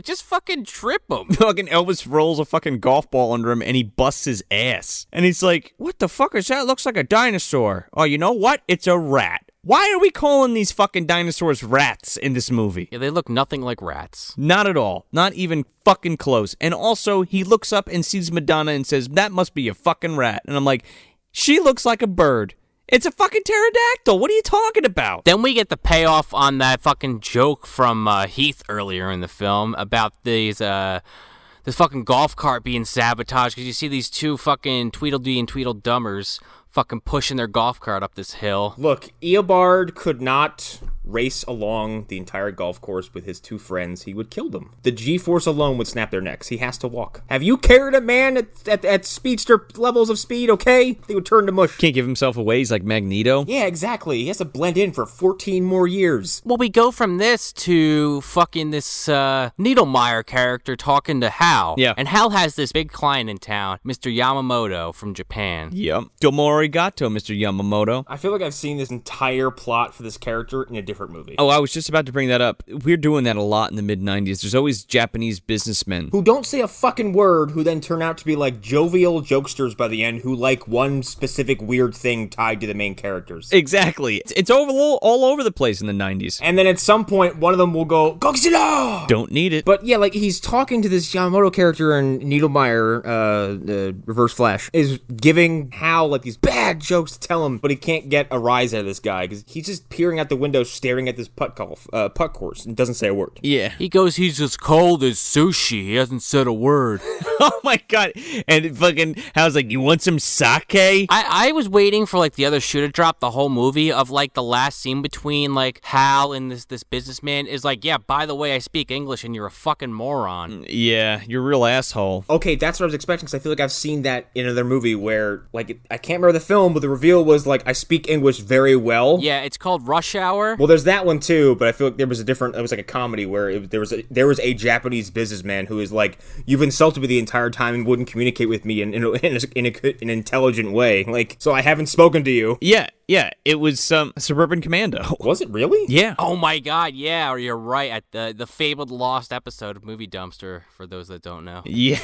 just fucking trip him. Fucking Elvis rolls a fucking golf ball under him, and he busts his ass. And he's like, what the fuck is that? Looks like a dinosaur. Oh, you know what? It's a rat. Why are we calling these fucking dinosaurs rats in this movie? Yeah, they look nothing like rats. Not at all. Not even fucking close. And also, he looks up and sees Madonna and says, that must be a fucking rat. And I'm like, she looks like a bird. It's a fucking pterodactyl. What are you talking about? Then we get the payoff on that fucking joke from Heath earlier in the film about this fucking golf cart being sabotaged because you see these two fucking Tweedledee and Tweedledummers fucking pushing their golf cart up this hill. Look, Eobard could not race along the entire golf course with his two friends. He would kill them. The G-force alone would snap their necks. He has to walk. Have you carried a man at speedster levels of speed, okay? They would turn to mush. Can't give himself away. He's like Magneto. Yeah, exactly. He has to blend in for 14 more years. Well, we go from this to fucking this Needlemeyer character talking to Hal. Yeah. And Hal has this big client in town, Mr. Yamamoto from Japan. Yep. Domo arigato, Mr. Yamamoto. I feel like I've seen this entire plot for this character in a different movie. Oh, I was just about to bring that up. We're doing that a lot in the mid-90s. There's always Japanese businessmen. Who don't say a fucking word, who then turn out to be like jovial jokesters by the end, who like one specific weird thing tied to the main characters. Exactly. It's all over the place in the 90s. And then at some point, one of them will go, Godzilla! Don't need it. But yeah, like he's talking to this Yamamoto character, and Needlemeyer, Reverse-Flash, is giving Hal like these bad jokes to tell him, but he can't get a rise out of this guy because he's just peering out the window, staring at this putt course, and doesn't say a word. Yeah. He goes, he's as cold as sushi. He hasn't said a word. Oh my god. And fucking Hal's like, you want some sake? I was waiting for like the other shoe to drop the whole movie of like the last scene between like Hal and this businessman is like, yeah, by the way, I speak English and you're a fucking moron. Yeah, you're a real asshole. Okay, that's what I was expecting, because I feel like I've seen that in another movie where, like, I can't remember the film, but the reveal was like, I speak English very well. Yeah, it's called Rush Hour. Well, there's that one too, but I feel like there was it was like a comedy where there was a Japanese businessman who is like, you've insulted me the entire time and wouldn't communicate with me in an intelligent way. Like, so I haven't spoken to you. Yeah, it was Suburban Commando. Was it really? Yeah. Oh my god, yeah, or you're right, at the fabled lost episode of Movie Dumpster, for those that don't know. Yeah.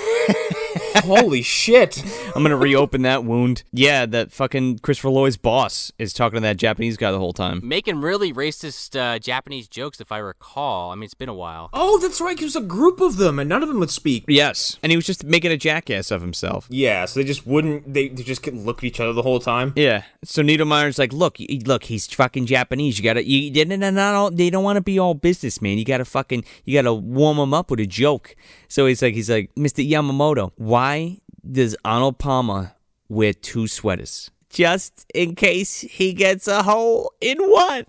Holy shit. I'm gonna reopen that wound. Yeah, that fucking Christopher Lloyd's boss is talking to that Japanese guy the whole time. Making really racist Japanese jokes, if I recall. I mean, it's been a while. Oh, that's right, there's a group of them, and none of them would speak. Yes, and he was just making a jackass of himself. Yeah, so they just couldn't look at each other the whole time. Yeah, so Niedermeyer's like, look, he's fucking Japanese. They don't want to be all business, man. You gotta warm him up with a joke. So he's like, Mr. Yamamoto, why does Arnold Palmer wear two sweaters? Just in case he gets a hole in one.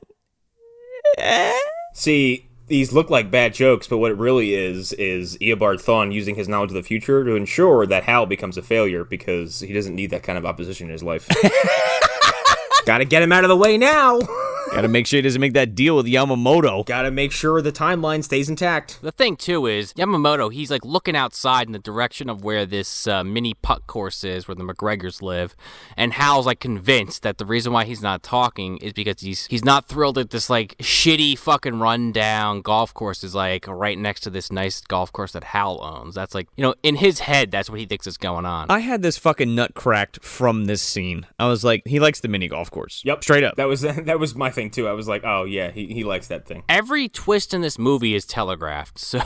See, these look like bad jokes, but what it really is Eobard Thawne using his knowledge of the future to ensure that Hal becomes a failure because he doesn't need that kind of opposition in his life. Gotta get him out of the way now. Gotta make sure he doesn't make that deal with Yamamoto. Gotta make sure the timeline stays intact. The thing, too, is Yamamoto, he's like looking outside in the direction of where this mini-putt course is, where the McGregors live, and Hal's like convinced that the reason why he's not talking is because he's not thrilled that this like shitty fucking rundown golf course is like right next to this nice golf course that Hal owns. That's like, you know, in his head, that's what he thinks is going on. I had this fucking nut cracked from this scene. I was like, he likes the mini golf course. Yep. Straight up. That was my thing too. I was like, oh yeah, he likes that thing. Every twist in this movie is telegraphed, so...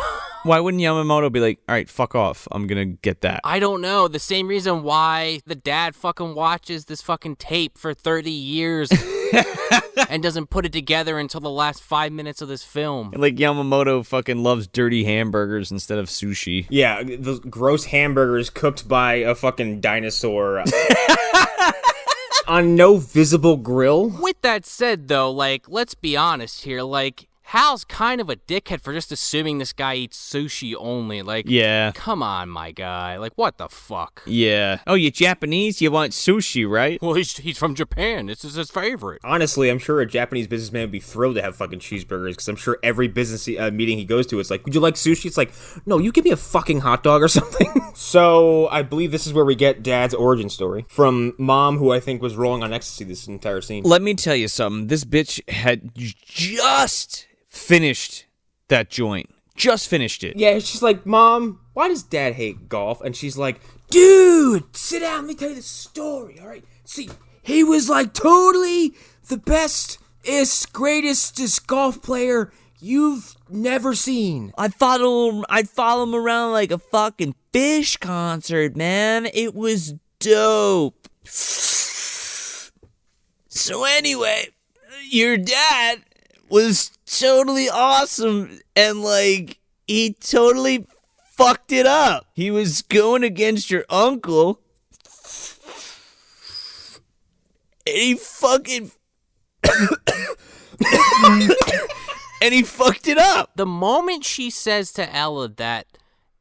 Why wouldn't Yamamoto be like, all right, fuck off, I'm gonna get that? I don't know. The same reason why the dad fucking watches this fucking tape for 30 years and doesn't put it together until the last 5 minutes of this film. Like Yamamoto fucking loves dirty hamburgers instead of sushi. Yeah, those gross hamburgers cooked by a fucking dinosaur. On no visible grill. With that said, though, like, let's be honest here, like, Hal's kind of a dickhead for just assuming this guy eats sushi only. Like, yeah. Come on, my guy. Like, what the fuck? Yeah. Oh, you're Japanese? You want sushi, right? Well, he's from Japan. This is his favorite. Honestly, I'm sure a Japanese businessman would be thrilled to have fucking cheeseburgers, because I'm sure every business meeting he goes to, it's like, would you like sushi? It's like, no, you give me a fucking hot dog or something. So, I believe this is where we get Dad's origin story from Mom, who I think was rolling on ecstasy this entire scene. Let me tell you something. This bitch had just finished that joint. Just finished it. Yeah, she's like, Mom, why does Dad hate golf? And she's like, dude, sit down, let me tell you the story, all right? See, he was like totally the bestest, greatest golf player you've never seen. I'd follow him around like a fucking Fish concert, man. It was dope. So anyway, your dad was totally awesome and, like, he totally fucked it up. He was going against your uncle and he fucking... and he fucked it up. The moment she says to Ella that,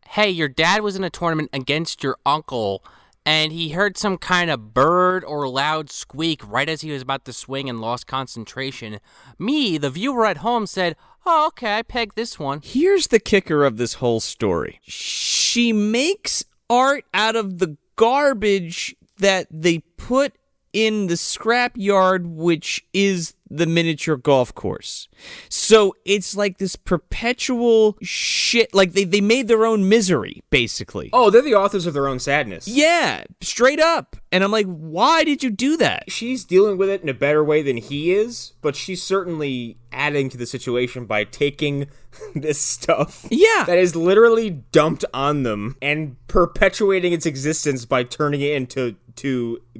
hey, your dad was in a tournament against your uncle and he heard some kind of bird or loud squeak right as he was about to swing and lost concentration, me, the viewer at home, said, oh, okay, I pegged this one. Here's the kicker of this whole story. She makes art out of the garbage that they put in the scrap yard, which is the miniature golf course. So it's like this perpetual shit. Like they made their own misery, basically. Oh, they're the authors of their own sadness. Yeah, straight up. And I'm like, why did you do that? She's dealing with it in a better way than he is, but she's certainly adding to the situation by taking this stuff that is literally dumped on them and perpetuating its existence by turning it into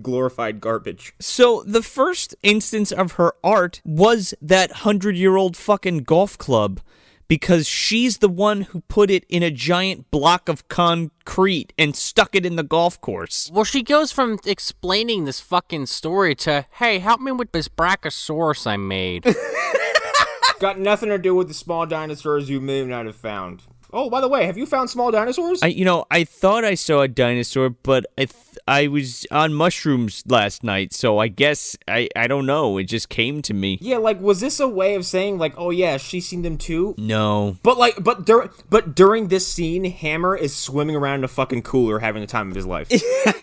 glorified garbage. So the first instance of her art was that 100-year-old fucking golf club, because she's the one who put it in a giant block of concrete and stuck it in the golf course. Well, she goes from explaining this fucking story to, hey, help me with this brachiosaurus I made. Got nothing to do with the small dinosaurs you may not have found. Oh, by the way, have you found small dinosaurs? I thought I saw a dinosaur, but I was on mushrooms last night, so I guess, I don't know, it just came to me. Yeah, like, was this a way of saying, like, oh yeah, she's seen them too? No. But during this scene, Hammer is swimming around in a fucking cooler having the time of his life.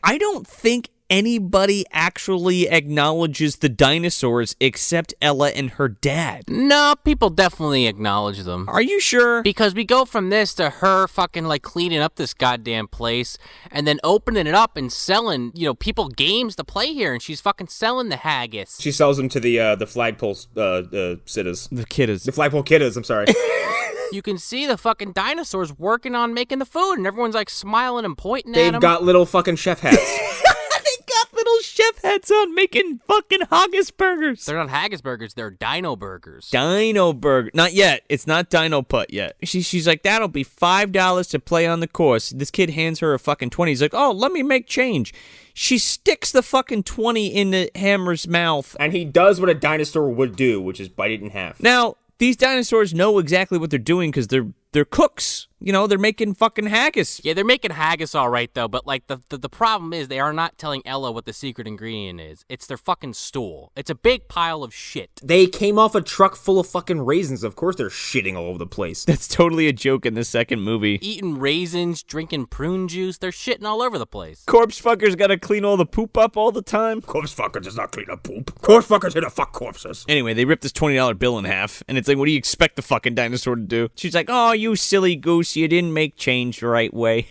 I don't think anybody actually acknowledges the dinosaurs except Ella and her dad. No, people definitely acknowledge them. Are you sure? Because we go from this to her fucking, like, cleaning up this goddamn place and then opening it up and selling, people games to play here, and she's fucking selling the haggis. She sells them to the flagpole sitters. The kiddas. The flagpole kiddas, I'm sorry. You can see the fucking dinosaurs working on making the food, and everyone's, like, smiling and pointing at them. They've got little fucking chef hats. Little chef hats on making fucking haggis burgers. They're not haggis burgers, they're Dino Burgers. Dino Burger. Not yet. It's not Dino Putt yet. She's like, that'll be $5 to play on the course. This kid hands her a fucking 20. He's like, oh, let me make change. She sticks the fucking 20 into Hammer's mouth. And he does what a dinosaur would do, which is bite it in half. Now, these dinosaurs know exactly what they're doing because they're cooks. They're making fucking haggis. Yeah, they're making haggis all right, though, but, like, the problem is they are not telling Ella what the secret ingredient is. It's their fucking stool. It's a big pile of shit. They came off a truck full of fucking raisins. Of course they're shitting all over the place. That's totally a joke in the second movie. Eating raisins, drinking prune juice, they're shitting all over the place. Corpse fuckers gotta clean all the poop up all the time. Corpse fucker does not clean up poop. Corpse fuckers here to fuck corpses. Anyway, they ripped this $20 bill in half, and it's like, what do you expect the fucking dinosaur to do? She's like, oh, you silly goose, you didn't make change the right way.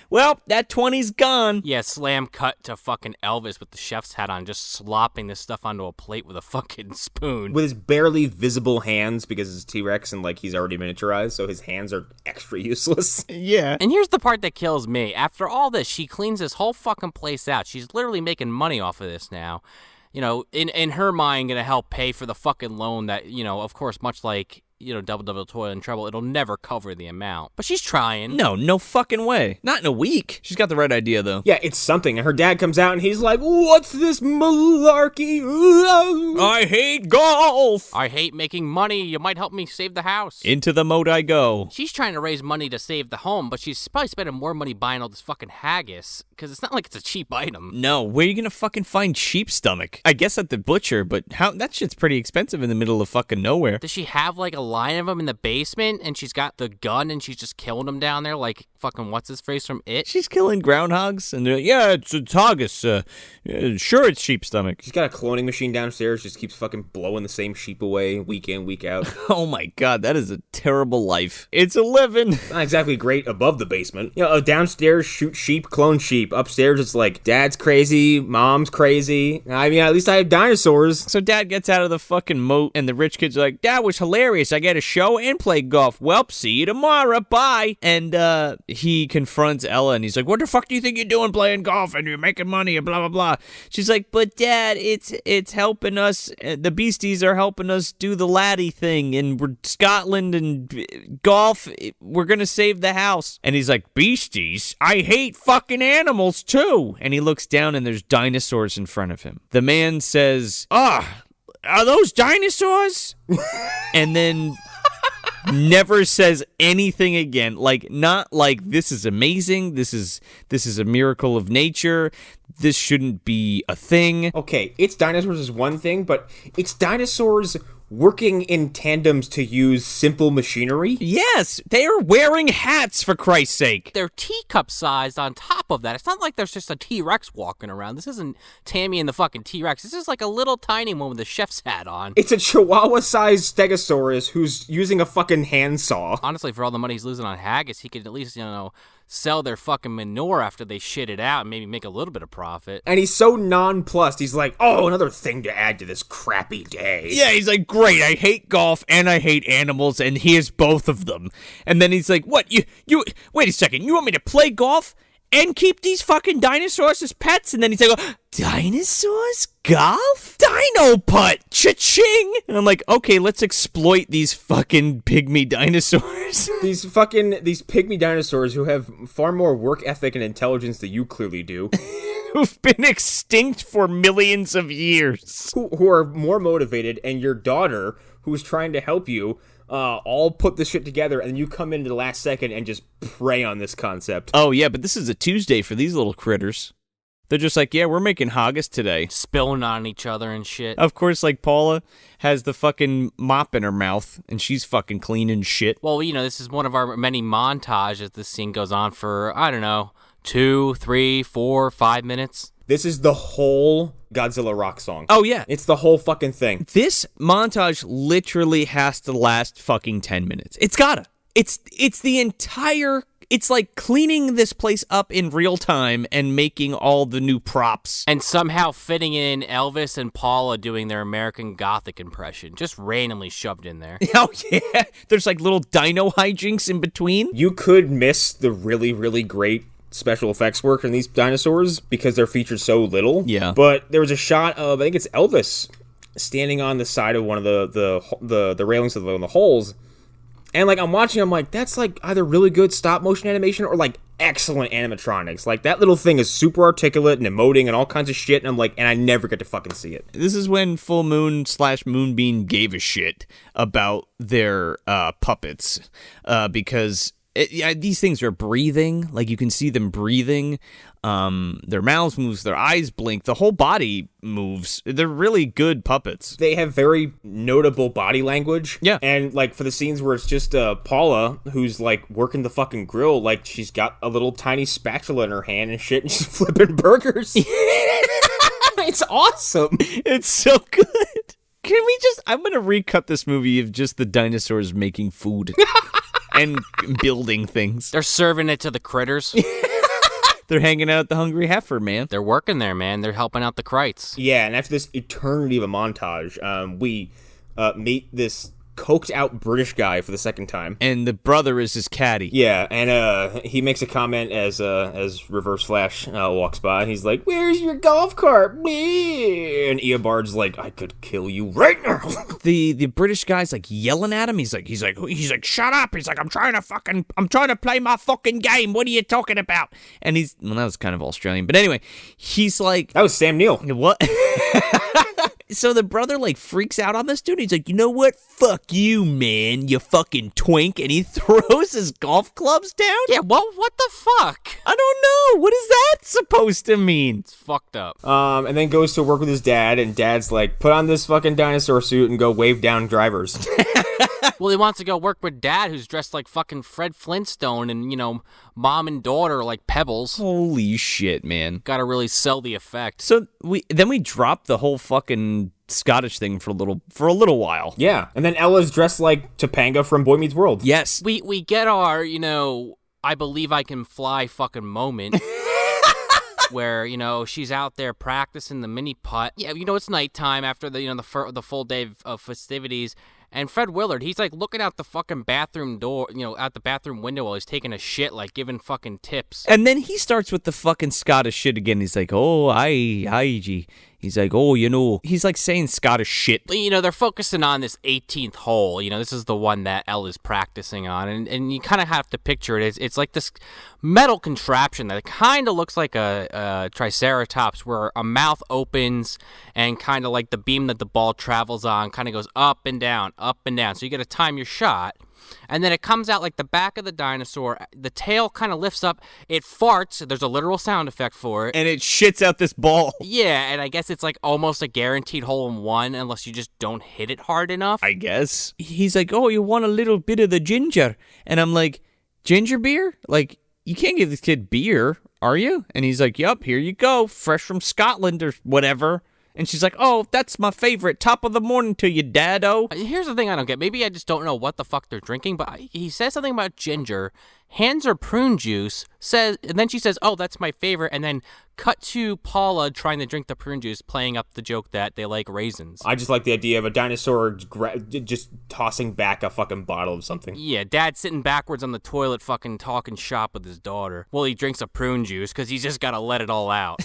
Well, that 20's gone. Yeah, slam cut to fucking Elvis with the chef's hat on, just slopping this stuff onto a plate with a fucking spoon. With his barely visible hands, because it's T-Rex and, like, he's already miniaturized, so his hands are extra useless. Yeah. And here's the part that kills me. After all this, she cleans this whole fucking place out. She's literally making money off of this now. In her mind, gonna help pay for the fucking loan that, of course, much like, Double Toil and Trouble, it'll never cover the amount. But she's trying. No fucking way. Not in a week. She's got the right idea, though. Yeah, it's something. And her dad comes out and he's like, what's this malarkey? I hate golf. I hate making money. You might help me save the house. Into the moat I go. She's trying to raise money to save the home, but she's probably spending more money buying all this fucking haggis, because it's not like it's a cheap item. No, where are you gonna fucking find sheep stomach? I guess at the butcher, but that shit's pretty expensive in the middle of fucking nowhere. Does she have, like, a line of them in the basement, and she's got the gun, and she's just killing them down there like fucking what's-his-face from It? She's killing groundhogs, and they're like, yeah, it's haggis. Sure, it's sheep stomach. She's got a cloning machine downstairs, just keeps fucking blowing the same sheep away week in, week out. Oh my god, that is a terrible life. It's a living. It's not exactly great above the basement. Downstairs, shoot sheep, clone sheep. Upstairs, it's like, dad's crazy, mom's crazy. I mean, at least I have dinosaurs. So dad gets out of the fucking moat, and the rich kids are like, that was hilarious. I get a show and play golf. Welp, see you tomorrow. Bye. And he confronts Ella and he's like, what the fuck do you think you're doing playing golf and you're making money and blah, blah, blah. She's like, but Dad, it's helping us. The beasties are helping us do the laddie thing and we're Scotland and golf. We're going to save the house. And he's like, beasties? I hate fucking animals too. And he looks down and there's dinosaurs in front of him. The man says, are those dinosaurs? And then never says anything again. Like, not like this is amazing. This is a miracle of nature. This shouldn't be a thing. Okay, it's dinosaurs is one thing, but it's dinosaurs working in tandems to use simple machinery? Yes, they are wearing hats, for Christ's sake. They're teacup sized on top of that. It's not like there's just a T-Rex walking around. This isn't Tammy and the fucking T-Rex. This is like a little tiny one with a chef's hat on. It's a Chihuahua-sized Stegosaurus who's using a fucking handsaw. Honestly, for all the money he's losing on haggis, he could at least, sell their fucking manure after they shit it out and maybe make a little bit of profit. And he's so nonplussed. He's like, oh, another thing to add to this crappy day. Yeah, he's like, great, I hate golf and I hate animals, and here's both of them. And then he's like, what, you wait a second, you want me to play golf and keep these fucking dinosaurs as pets? And then he's like, oh, dinosaurs? Golf? Dino putt! Cha-ching! And I'm like, okay, let's exploit these fucking pygmy dinosaurs. These pygmy dinosaurs who have far more work ethic and intelligence than you clearly do. Who've been extinct for millions of years. Who are more motivated, and your daughter, who's trying to help you, all put this shit together, and you come into the last second and just prey on this concept. Oh, yeah, but this is a Tuesday for these little critters. They're just like, yeah, we're making haggis today. Spilling on each other and shit. Of course, like, Paula has the fucking mop in her mouth, and she's fucking cleaning shit. Well, this is one of our many montages. This scene goes on for, 2, 3, 4, 5 minutes. This is the whole Godzilla rock song. Oh, yeah. It's the whole fucking thing. This montage literally has to last fucking 10 minutes. It's gotta. It's the entire... It's like cleaning this place up in real time and making all the new props. And somehow fitting in Elvis and Paula doing their American Gothic impression. Just randomly shoved in there. Oh, yeah. There's like little dino hijinks in between. You could miss the really, really great special effects work in these dinosaurs because they're featured so little. Yeah. But there was a shot of, I think it's Elvis, standing on the side of one of the railings of the holes. And, like, I'm watching, I'm like, that's, like, either really good stop-motion animation or, like, excellent animatronics. Like, that little thing is super articulate and emoting and all kinds of shit, and I'm like, and I never get to fucking see it. This is when Full Moon / Moonbeam gave a shit about their puppets, because... these things are breathing. Like, you can see them breathing. Their mouths moves, their eyes blink, the whole body moves. They're really good puppets. They have very notable body language. Yeah. And, like, for the scenes where it's just Paula, who's, like, working the fucking grill, like, she's got a little tiny spatula in her hand and shit, and she's flipping burgers. It's awesome. It's so good. Can we I'm gonna recut this movie of just the dinosaurs making food. And building things. They're serving it to the critters. They're hanging out at the Hungry Heifer, man. They're working there, man. They're helping out the Krites. Yeah, and after this eternity of a montage, we meet this coked out British guy for the second time. And the brother is his caddy. Yeah, and he makes a comment as Reverse-Flash walks by, and he's like, "Where's your golf cart?" And Eobard's like, "I could kill you right now." The British guy's like yelling at him. He's like, "Shut up!" He's like, I'm trying to play my fucking game. What are you talking about? And that was kind of Australian, but anyway, he's like, that was Sam Neill. What? So the brother, like, freaks out on this dude. He's like, you know what? Fuck you, man, you fucking twink. And he throws his golf clubs down? Yeah, well, what the fuck? I don't know. What is that supposed to mean? It's fucked up. And then goes to work with his dad, and dad's like, put on this fucking dinosaur suit and go wave down drivers. Well, he wants to go work with dad, who's dressed like fucking Fred Flintstone, and, mom and daughter are like Pebbles. Holy shit, man. Gotta really sell the effect. So we drop the whole fucking Scottish thing for a little while. Yeah, and then Ella's dressed like Topanga from Boy Meets World. Yes. We get our, I believe I can fly fucking moment. Where, she's out there practicing the mini-putt. Yeah, it's nighttime after the full day of festivities. And Fred Willard, he's like looking out the fucking bathroom door, out the bathroom window while he's taking a shit, like giving fucking tips. And then he starts with the fucking Scottish shit again. He's like, oh, aye, gee. He's like, oh, he's like saying Scottish shit. They're focusing on this 18th hole. This is the one that Elle is practicing on. And you kind of have to picture it. It's like this metal contraption that kind of looks like a triceratops, where a mouth opens and kind of like the beam that the ball travels on kind of goes up and down, up and down. So you got to time your shot. And then it comes out like the back of the dinosaur. The tail kind of lifts up. It farts. There's a literal sound effect for it. And it shits out this ball. Yeah, and I guess it's like almost a guaranteed hole in one unless you just don't hit it hard enough. I guess. He's like, oh, you want a little bit of the ginger? And I'm like, ginger beer? Like, you can't give this kid beer, are you? And he's like, yup, here you go. Fresh from Scotland or whatever. And she's like, oh, that's my favorite. Top of the morning to you, Dado. Here's the thing I don't get. Maybe I just don't know what the fuck they're drinking, but he says something about ginger, hands her prune juice, and then she says, oh, that's my favorite, and then cut to Paula trying to drink the prune juice, playing up the joke that they like raisins. I just like the idea of a dinosaur just tossing back a fucking bottle of something. Yeah, Dad sitting backwards on the toilet fucking talking shop with his daughter. Well, he drinks a prune juice because he's just got to let it all out.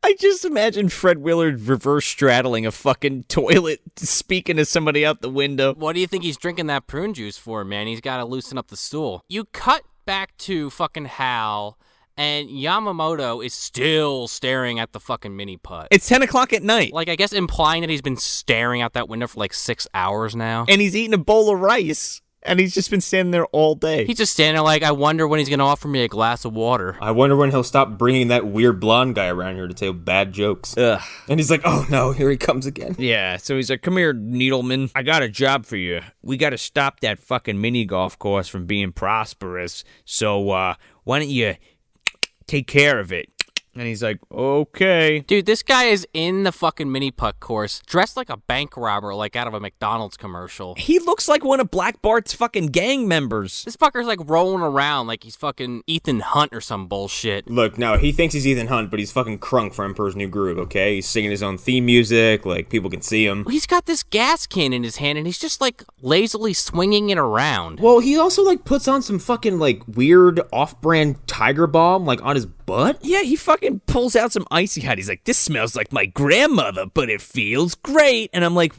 I just imagine Fred Willard reverse straddling a fucking toilet, speaking to somebody out the window. What do you think he's drinking that prune juice for, man? He's got to loosen up the stool. You cut back to fucking Hal, and Yamamoto is still staring at the fucking mini-putt. It's 10 o'clock at night. Like, I guess implying that he's been staring out that window for like 6 hours now. And he's eating a bowl of rice. And he's just been standing there all day. He's just standing there like, I wonder when he's going to offer me a glass of water. I wonder when he'll stop bringing that weird blonde guy around here to tell bad jokes. Ugh. And he's like, oh no, here he comes again. Yeah, so he's like, come here, Needleman. I got a job for you. We got to stop that fucking mini golf course from being prosperous. So why don't you take care of it? And he's like, okay. Dude, this guy is in the fucking mini-putt course, dressed like a bank robber, like out of a McDonald's commercial. He looks like one of Black Bart's fucking gang members. This fucker's like rolling around like he's fucking Ethan Hunt or some bullshit. Look, no, he thinks he's Ethan Hunt, but he's fucking Crunk for Emperor's New Groove, okay? He's singing his own theme music, like, people can see him. He's got this gas can in his hand, and he's just, like, lazily swinging it around. Well, he also, like, puts on some fucking, like, weird off-brand Tiger Balm, like, on his butt. Yeah, he fucking pulls out some Icy Hot. He's like, this smells like my grandmother, but it feels great. And I'm like,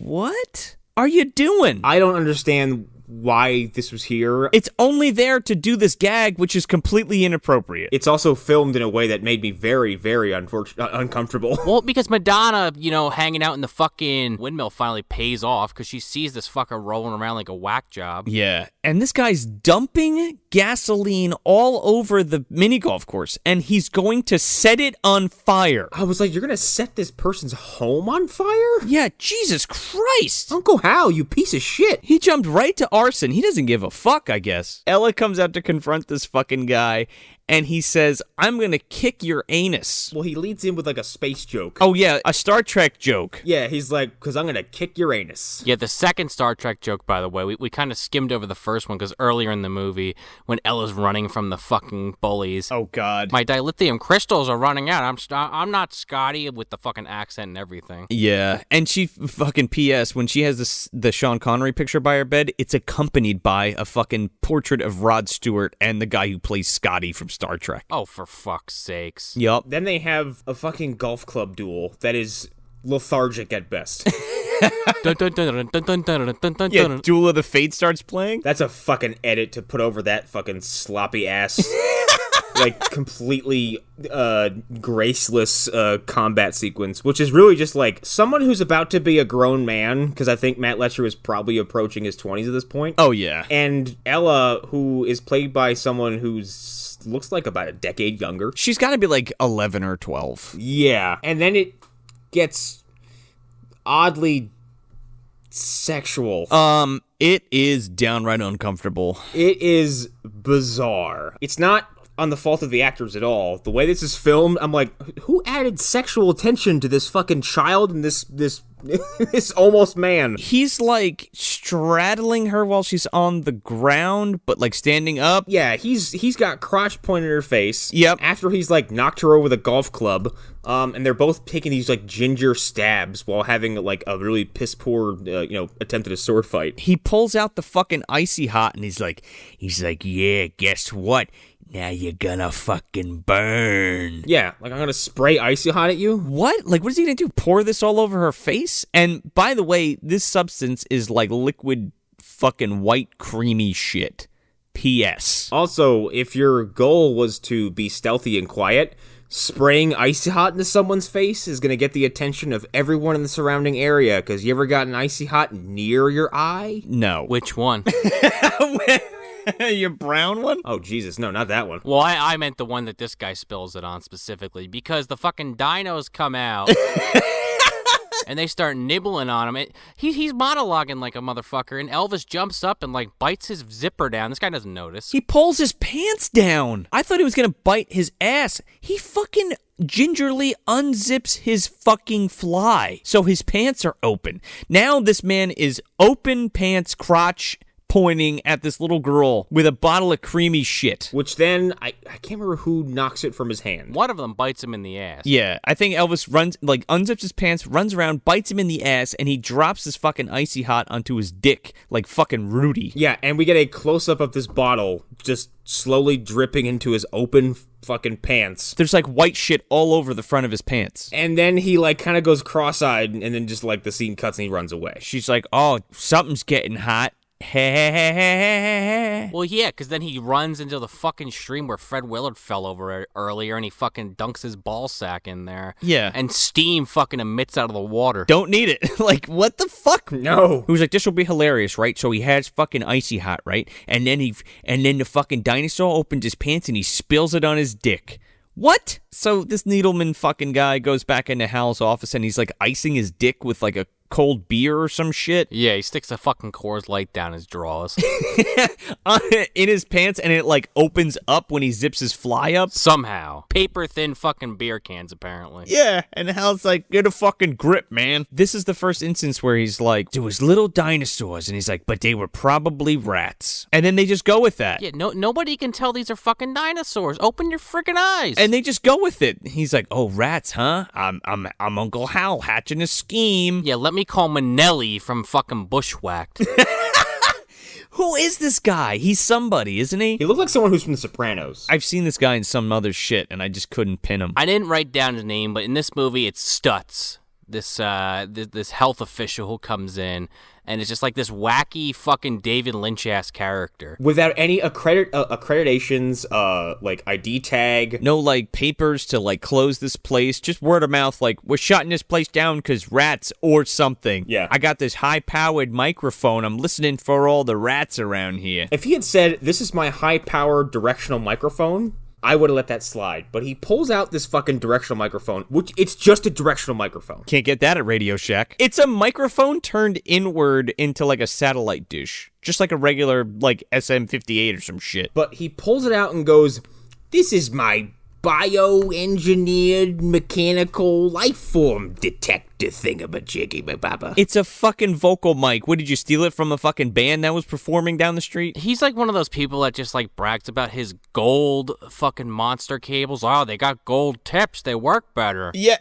what are you doing? I don't understand why this was here. It's only there to do this gag, which is completely inappropriate. It's also filmed in a way that made me very, very uncomfortable. Well, because Madonna, hanging out in the fucking windmill finally pays off because she sees this fucker rolling around like a whack job. Yeah, and this guy's dumping gasoline all over the mini golf course, and he's going to set it on fire. I was like, you're gonna set this person's home on fire? Yeah, Jesus Christ. Uncle Hal, you piece of shit. He jumped right to arson. He doesn't give a fuck, I guess. Ella comes out to confront this fucking guy, and he says, I'm gonna kick your anus. Well, he leads in with like a space joke. Oh yeah, a Star Trek joke. Yeah, he's like, because I'm gonna kick your anus. Yeah, the second Star Trek joke, by the way, we kind of skimmed over the first one because earlier in the movie, when Ella's running from the fucking bullies. Oh God. My dilithium crystals are running out. I'm not Scotty with the fucking accent and everything. Yeah, and she fucking P.S. when she has the Sean Connery picture by her bed, it's accompanied by a fucking portrait of Rod Stewart and the guy who plays Scotty from Star Trek. Oh, for fuck's sakes. Yup. Then they have a fucking golf club duel that is lethargic at best. Yeah, Duel of the Fate starts playing. That's a fucking edit to put over that fucking sloppy ass, like completely graceless combat sequence, which is really just like someone who's about to be a grown man, because I think Matt Letcher is probably approaching his 20s at this point. Oh yeah. And Ella, who is played by someone who's looks like about a decade younger. She's got to be like 11 or 12. Yeah. And then it gets oddly sexual. It is downright uncomfortable. It is bizarre. It's not on the fault of the actors at all. The way this is filmed, I'm like, who added sexual tension to this fucking child and this this almost man? He's like straddling her while she's on the ground, but like standing up. Yeah, he's got crotch pointed at her face. Yep. After he's like knocked her over with a golf club, and they're both taking these like ginger stabs while having like a really piss poor, attempt at a sword fight. He pulls out the fucking icy hot and he's like, yeah, guess what? Now you're gonna fucking burn. Yeah, like I'm gonna spray icy hot at you? What? Like, what is he gonna do? Pour this all over her face? And by the way, this substance is like liquid fucking white creamy shit. P.S. Also, if your goal was to be stealthy and quiet, spraying icy hot into someone's face is gonna get the attention of everyone in the surrounding area, because you ever gotten icy hot near your eye? No. Which one? Your brown one? Oh, Jesus, no, not that one. Well, I meant the one that this guy spills it on specifically, because the fucking dinos come out and they start nibbling on him. He's monologuing like a motherfucker, and Elvis jumps up and like bites his zipper down. This guy doesn't notice. He pulls his pants down. I thought he was gonna bite his ass. He fucking gingerly unzips his fucking fly, so his pants are open. Now this man is open pants, crotch pointing at this little girl with a bottle of creamy shit. Which then, I can't remember who knocks it from his hand. One of them bites him in the ass. Yeah, I think Elvis unzips his pants, runs around, bites him in the ass, and he drops his fucking icy hot onto his dick like fucking Rudy. Yeah, and we get a close-up of this bottle just slowly dripping into his open fucking pants. There's like white shit all over the front of his pants. And then he like kind of goes cross-eyed, and then just like the scene cuts and he runs away. She's like, oh, something's getting hot. Well, yeah, because then he runs into the fucking stream where Fred Willard fell over earlier, and he fucking dunks his ball sack in there. Yeah. And steam fucking emits out of the water. Don't need it. Like, what the fuck? No. He was like, this will be hilarious, right? So he has fucking icy hot, right? And then the fucking dinosaur opens his pants and he spills it on his dick. What? So this Needleman fucking guy goes back into Hal's office and he's like icing his dick with like a cold beer or some shit. Yeah, he sticks a fucking Coors Light down his drawers. In his pants, and it like opens up when he zips his fly up. Somehow. Paper thin fucking beer cans, apparently. Yeah, and Hal's like, get a fucking grip, man. This is the first instance where he's like, there was little dinosaurs, and he's like, but they were probably rats. And then they just go with that. Yeah, nobody can tell these are fucking dinosaurs. Open your freaking eyes. And they just go with it. He's like, oh, rats, huh? I'm Uncle Hal hatching a scheme. Yeah, let me call Manelli from fucking Bushwhacked. Who is this guy? He's somebody, isn't he? He looks like someone who's from The Sopranos. I've seen this guy in some other shit, and I just couldn't pin him. I didn't write down his name, but in this movie, it's Stutz. This health official who comes in, and it's just like this wacky fucking David Lynch-ass character. Without any accreditations, like ID tag. No, like, papers to, like, close this place. Just word of mouth, like, we're shutting this place down because rats or something. Yeah. I got this high-powered microphone. I'm listening for all the rats around here. If he had said, this is my high-powered directional microphone, I would have let that slide. But he pulls out this fucking directional microphone, which it's just a directional microphone. Can't get that at Radio Shack. It's a microphone turned inward into like a satellite dish. Just like a regular, like, SM-58 or some shit. But he pulls it out and goes, this is my bioengineered mechanical life form detector thingamajiggy-bababa. It's a fucking vocal mic. What, did you steal it from a fucking band that was performing down the street? He's like one of those people that just like brags about his gold fucking monster cables. Oh, they got gold tips. They work better. Yeah.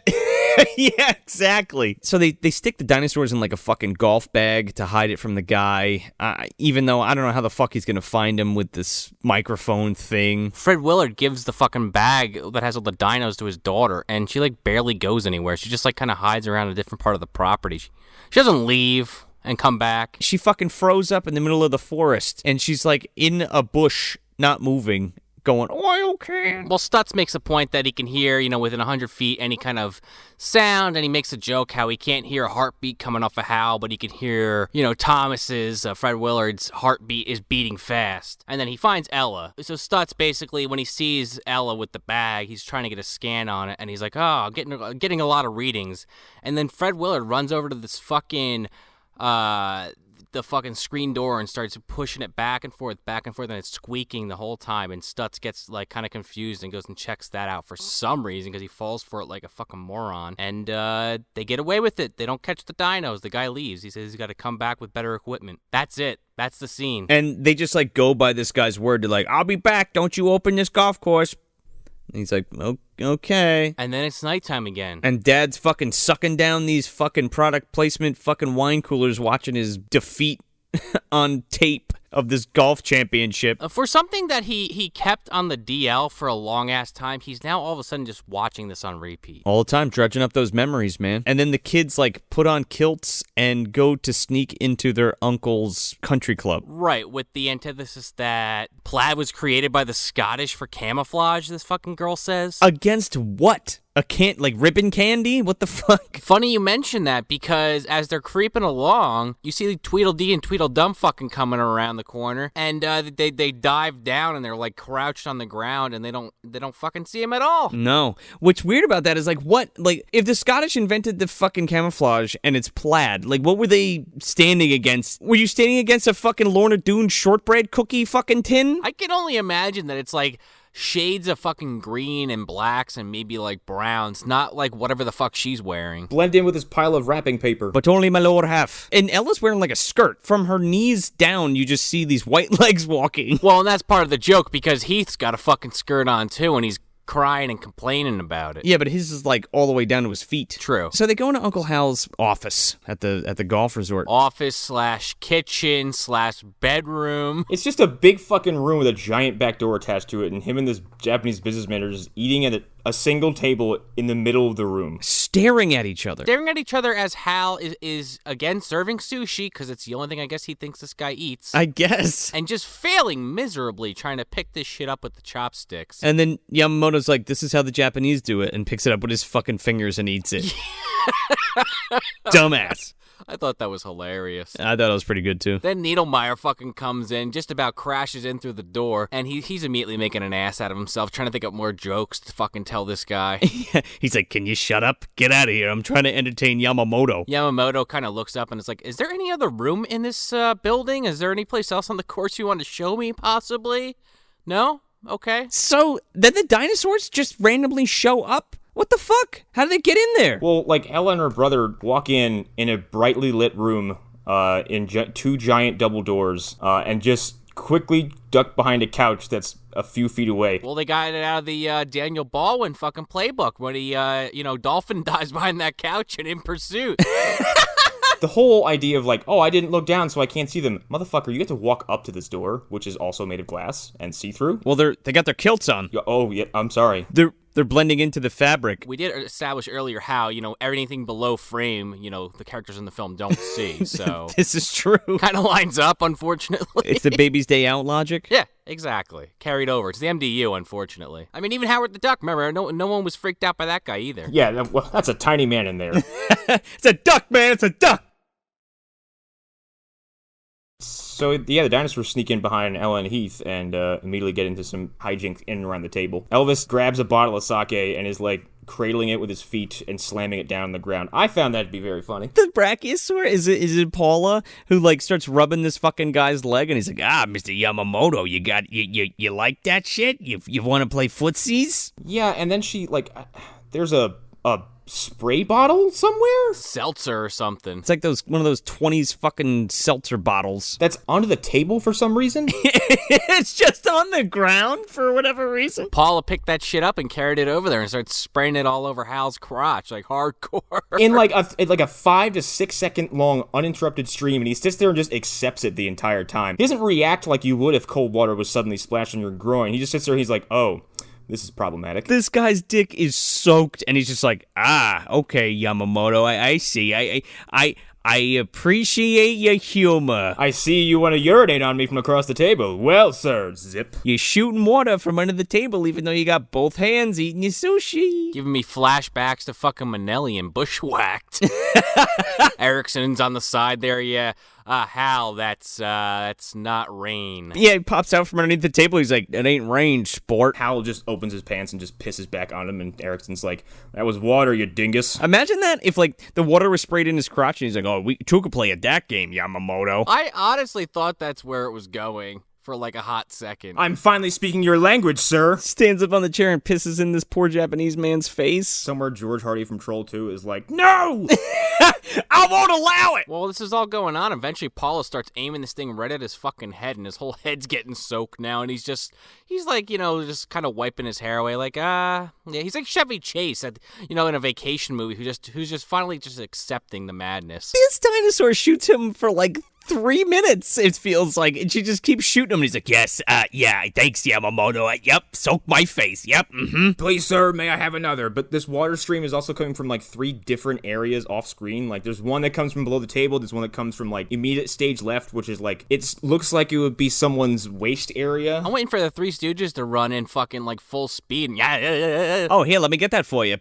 Yeah, exactly. So they stick the dinosaurs in like a fucking golf bag to hide it from the guy, even though I don't know how the fuck he's gonna find him with this microphone thing. Fred Willard gives the fucking bag that has all the dinos to his daughter, and she like barely goes anywhere. She just like kind of hides around a different part of the property. She doesn't leave and come back. She fucking froze up in the middle of the forest, and she's like in a bush, not moving, going, oil can. Well, Stutz makes a point that he can hear, within 100 feet any kind of sound, and he makes a joke how he can't hear a heartbeat coming off of Hal, but he can hear, Thomas's, Fred Willard's heartbeat is beating fast. And then he finds Ella. So Stutz basically, when he sees Ella with the bag, he's trying to get a scan on it, and he's like, oh, I'm getting a lot of readings. And then Fred Willard runs over to this fucking the fucking screen door and starts pushing it back and forth, and it's squeaking the whole time. And Stutz gets like kind of confused and goes and checks that out for some reason because he falls for it like a fucking moron. And they get away with it. They don't catch the dinos. The guy leaves. He says he's got to come back with better equipment. That's it. That's the scene. And they just like go by this guy's word. They're like, I'll be back. Don't you open this golf course. And he's like, okay. And then it's nighttime again. And Dad's fucking sucking down these fucking product placement fucking wine coolers watching his defeat on tape of this golf championship. For something that he kept on the DL for a long-ass time, he's now all of a sudden just watching this on repeat. All the time, dredging up those memories, man. And then the kids, like, put on kilts and go to sneak into their uncle's country club. Right, with the antithesis that plaid was created by the Scottish for camouflage, this fucking girl says. Against what? Like ribbon candy? What the fuck? Funny you mention that, because as they're creeping along, you see Tweedledee and Tweedledum fucking coming around the corner, and they dive down and they're like crouched on the ground, and they don't fucking see him at all. No. What's weird about that is like, what? Like, if the Scottish invented the fucking camouflage and it's plaid, like, what were they standing against? Were you standing against a fucking Lorna Doone shortbread cookie fucking tin? I can only imagine that it's like shades of fucking green and blacks and maybe like browns, not like whatever the fuck she's wearing. Blend in with this pile of wrapping paper. But only my lower half. And Ella's wearing like a skirt. From her knees down, you just see these white legs walking. Well, and that's part of the joke, because Heath's got a fucking skirt on too, and he's crying and complaining about it. Yeah, but his is like all the way down to his feet. True. So they go into Uncle Hal's office at the golf resort. Office/kitchen/bedroom. It's just a big fucking room with a giant back door attached to it, and him and this Japanese businessman are just eating at a single table in the middle of the room. Staring at each other. Staring at each other as Hal is again serving sushi, because it's the only thing I guess he thinks this guy eats. I guess. And just failing miserably trying to pick this shit up with the chopsticks. And then Yamamoto's like, this is how the Japanese do it, and picks it up with his fucking fingers and eats it. Dumbass. I thought that was hilarious. I thought it was pretty good, too. Then Needlemeyer fucking comes in, just about crashes in through the door, and he's immediately making an ass out of himself, trying to think up more jokes to fucking tell this guy. He's like, can you shut up? Get out of here. I'm trying to entertain Yamamoto. Yamamoto kind of looks up and is like, is there any other room in this building? Is there any place else on the course you want to show me, possibly? No? Okay. So, then the dinosaurs just randomly show up? What the fuck? How did they get in there? Well, like, Ella and her brother walk in a brightly lit room in two giant double doors and just quickly duck behind a couch that's a few feet away. Well, they got it out of the Daniel Baldwin fucking playbook when he, dolphin dives behind that couch and in pursuit. The whole idea of like, oh, I didn't look down so I can't see them. Motherfucker, you get to walk up to this door, which is also made of glass and see-through. Well, they got their kilts on. Oh, yeah, I'm sorry. They're blending into the fabric. We did establish earlier how, anything below frame, the characters in the film don't see, so... This is true. Kind of lines up, unfortunately. It's the baby's day out logic? Yeah, exactly. Carried over. It's the MDU, unfortunately. I mean, even Howard the Duck, remember, no one was freaked out by that guy either. Yeah, well, that's a tiny man in there. It's a duck, man, it's a duck! So, yeah, the dinosaurs sneak in behind Ella and Heath and immediately get into some hijinks in and around the table. Elvis grabs a bottle of sake and is, like, cradling it with his feet and slamming it down on the ground. I found that to be very funny. The Brachiosaur? Is it Paula who, like, starts rubbing this fucking guy's leg and he's like, Mr. Yamamoto, you like that shit? You want to play footsies? Yeah, and then she, like, there's a spray bottle somewhere? Seltzer or something. It's like one of those 20s fucking seltzer bottles. That's onto the table for some reason? It's just on the ground for whatever reason. Paula picked that shit up and carried it over there and started spraying it all over Hal's crotch, like hardcore. In like a 5 to 6 second long uninterrupted stream, and he sits there and just accepts it the entire time. He doesn't react like you would if cold water was suddenly splashed on your groin. He just sits there and he's like, oh, this is problematic. This guy's dick is soaked, and he's just like, okay, Yamamoto, I see. I appreciate your humor. I see you want to urinate on me from across the table. Well, sir, zip. You're shooting water from under the table, even though you got both hands eating your sushi. Giving me flashbacks to fucking Manelli and Bushwhacked. Erickson's on the side there, yeah. Hal, that's not rain. Yeah, he pops out from underneath the table. He's like, it ain't rain, sport. Hal just opens his pants and just pisses back on him, and Erickson's like, that was water, you dingus. Imagine that if, like, the water was sprayed in his crotch, and he's like, oh, we two could play at that game, Yamamoto. I honestly thought that's where it was going for like a hot second. I'm finally speaking your language, sir. Stands up on the chair and pisses in this poor Japanese man's face. Somewhere George Hardy from Troll 2 is like, no! I won't allow it! Well, this is all going on. Eventually, Paulo starts aiming this thing right at his fucking head, and his whole head's getting soaked now, and he's like, just kind of wiping his hair away, like, yeah, he's like Chevy Chase, in a vacation movie, who's just finally just accepting the madness. This dinosaur shoots him for, like, 3 minutes, it feels like, and she just keeps shooting him, and he's like, yes, yeah, thanks, Yamamoto, yep, soak my face, yep, Please, sir, may I have another? But this water stream is also coming from, like, 3 different areas off screen. Like, there's one that comes from below the table, there's one that comes from, like, immediate stage left, which is, like, it looks like it would be someone's waist area. I'm waiting for the Three Stooges to run in fucking, like, full speed, and yeah. Oh, here, let me get that for you.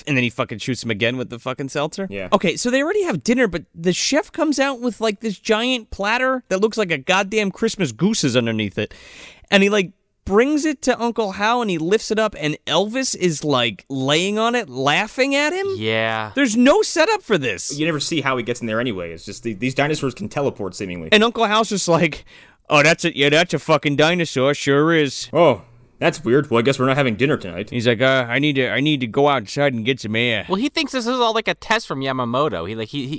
And then he fucking shoots him again with the fucking seltzer. Yeah. Okay, so they already have dinner, but the chef comes out with, like, this giant platter that looks like a goddamn Christmas goose is underneath it. And he, like, brings it to Uncle Hal, and he lifts it up, and Elvis is, like, laying on it, laughing at him? Yeah. There's no setup for this. You never see how he gets in there anyway. It's just these dinosaurs can teleport, seemingly. And Uncle Hal's just like, oh, that's it. Yeah, that's a fucking dinosaur. Sure is. Oh, that's weird. Well, I guess we're not having dinner tonight. He's like, I need to go outside and get some air. Well, he thinks this is all like a test from Yamamoto.